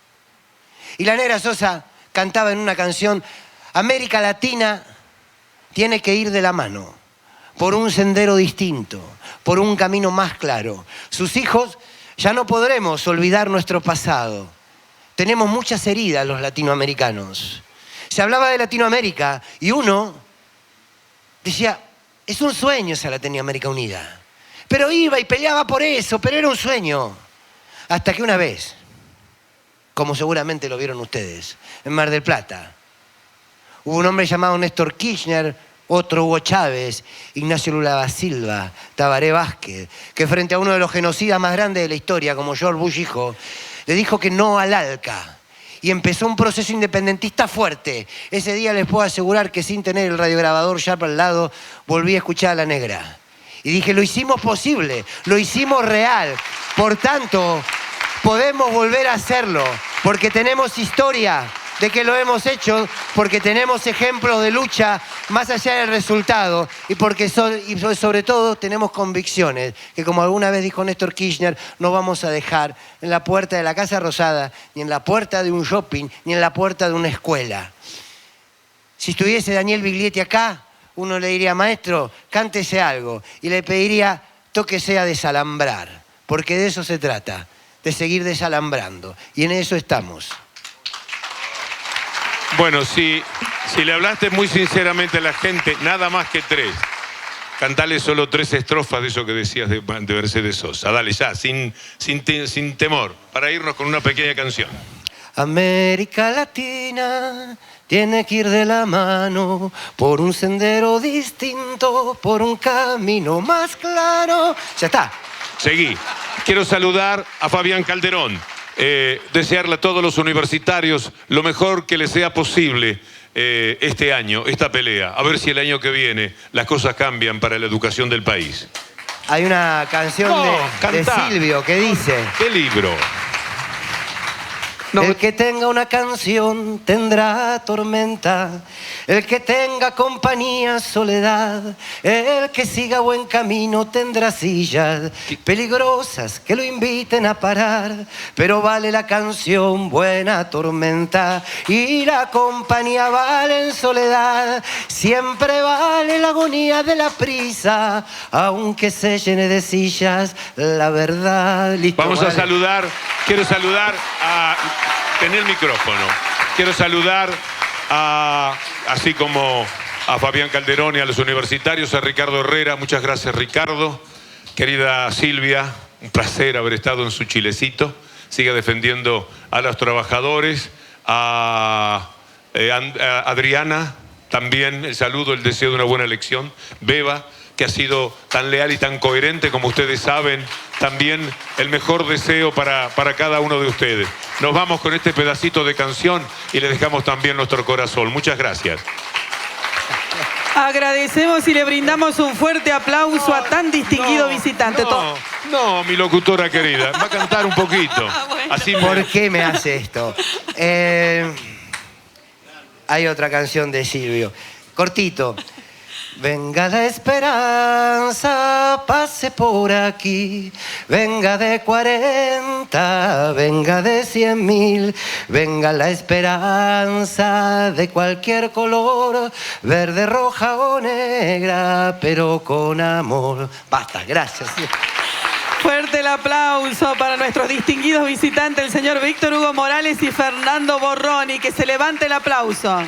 Speaker 2: Y la Negra Sosa cantaba en una canción, América Latina tiene que ir de la mano, por un sendero distinto, por un camino más claro. Sus hijos ya no podremos olvidar nuestro pasado. Tenemos muchas heridas los latinoamericanos. Se hablaba de Latinoamérica y uno decía, es un sueño esa Latinoamérica unida. Pero iba y peleaba por eso, pero era un sueño. Hasta que una vez, como seguramente lo vieron ustedes, en Mar del Plata, hubo un hombre llamado Néstor Kirchner, otro Hugo Chávez, Ignacio Lula da Silva, Tabaré Vázquez, que frente a uno de los genocidas más grandes de la historia, como George Bush hijo, le dijo que no al ALCA. Y empezó un proceso independentista fuerte. Ese día les puedo asegurar que sin tener el radiograbador Sharp al lado, volví a escuchar a la Negra. Y dije, lo hicimos posible, lo hicimos real. Por tanto, podemos volver a hacerlo, porque tenemos historia de que lo hemos hecho, porque tenemos ejemplos de lucha más allá del resultado y porque sobre todo tenemos convicciones que, como alguna vez dijo Néstor Kirchner, no vamos a dejar en la puerta de la Casa Rosada, ni en la puerta de un shopping, ni en la puerta de una escuela. Si estuviese Daniel Biglietti acá, uno le diría, maestro, cántese algo, y le pediría, tóquese a desalambrar, porque de eso se trata, de seguir desalambrando, y en eso estamos.
Speaker 1: Bueno, si le hablaste muy sinceramente a la gente, nada más que 3. Cantale solo 3 estrofas de eso que decías de Mercedes Sosa. Dale ya, sin temor, para irnos con una pequeña canción.
Speaker 2: América Latina tiene que ir de la mano por un sendero distinto, por un camino más claro. Ya está.
Speaker 1: Seguí. Quiero saludar a Fabián Calderón. Desearle a todos los universitarios lo mejor que les sea posible este año, esta pelea. A ver si el año que viene las cosas cambian para la educación del país.
Speaker 2: Hay una canción de Silvio que dice...
Speaker 1: ¿Qué libro? No.
Speaker 2: El que tenga una canción tendrá tormenta. El que tenga compañía, soledad. El que siga buen camino tendrá sillas peligrosas que lo inviten a parar. Pero vale la canción buena tormenta y la compañía vale en soledad. Siempre vale la agonía de la prisa, aunque se llene de sillas la verdad. Listo,
Speaker 1: Vamos
Speaker 2: vale.
Speaker 1: a saludar, quiero saludar a... Tener el micrófono. Quiero saludar a, así como a Fabián Calderón y a los universitarios, a Ricardo Herrera. Muchas gracias, Ricardo. Querida Silvia, un placer haber estado en su chilecito. Siga defendiendo a los trabajadores. A Adriana, también el saludo, el deseo de una buena elección. Beba, que ha sido tan leal y tan coherente como ustedes saben, también el mejor deseo para cada uno de ustedes. Nos vamos con este pedacito de canción y le dejamos también nuestro corazón. Muchas gracias.
Speaker 3: Agradecemos y le brindamos un fuerte aplauso a tan distinguido visitante.
Speaker 1: No, mi locutora querida, va a cantar un poquito.
Speaker 3: Bueno.
Speaker 1: Así
Speaker 2: ¿Por qué me hace esto? Hay otra canción de Silvio. Cortito. Venga la esperanza, pase por aquí. Venga de 40, venga de 100.000. Venga la esperanza de cualquier color, verde, roja o negra, pero con amor. Basta, gracias.
Speaker 3: Fuerte el aplauso para nuestros distinguidos visitantes, el señor Víctor Hugo Morales y Fernando Borroni. Que se levante el aplauso.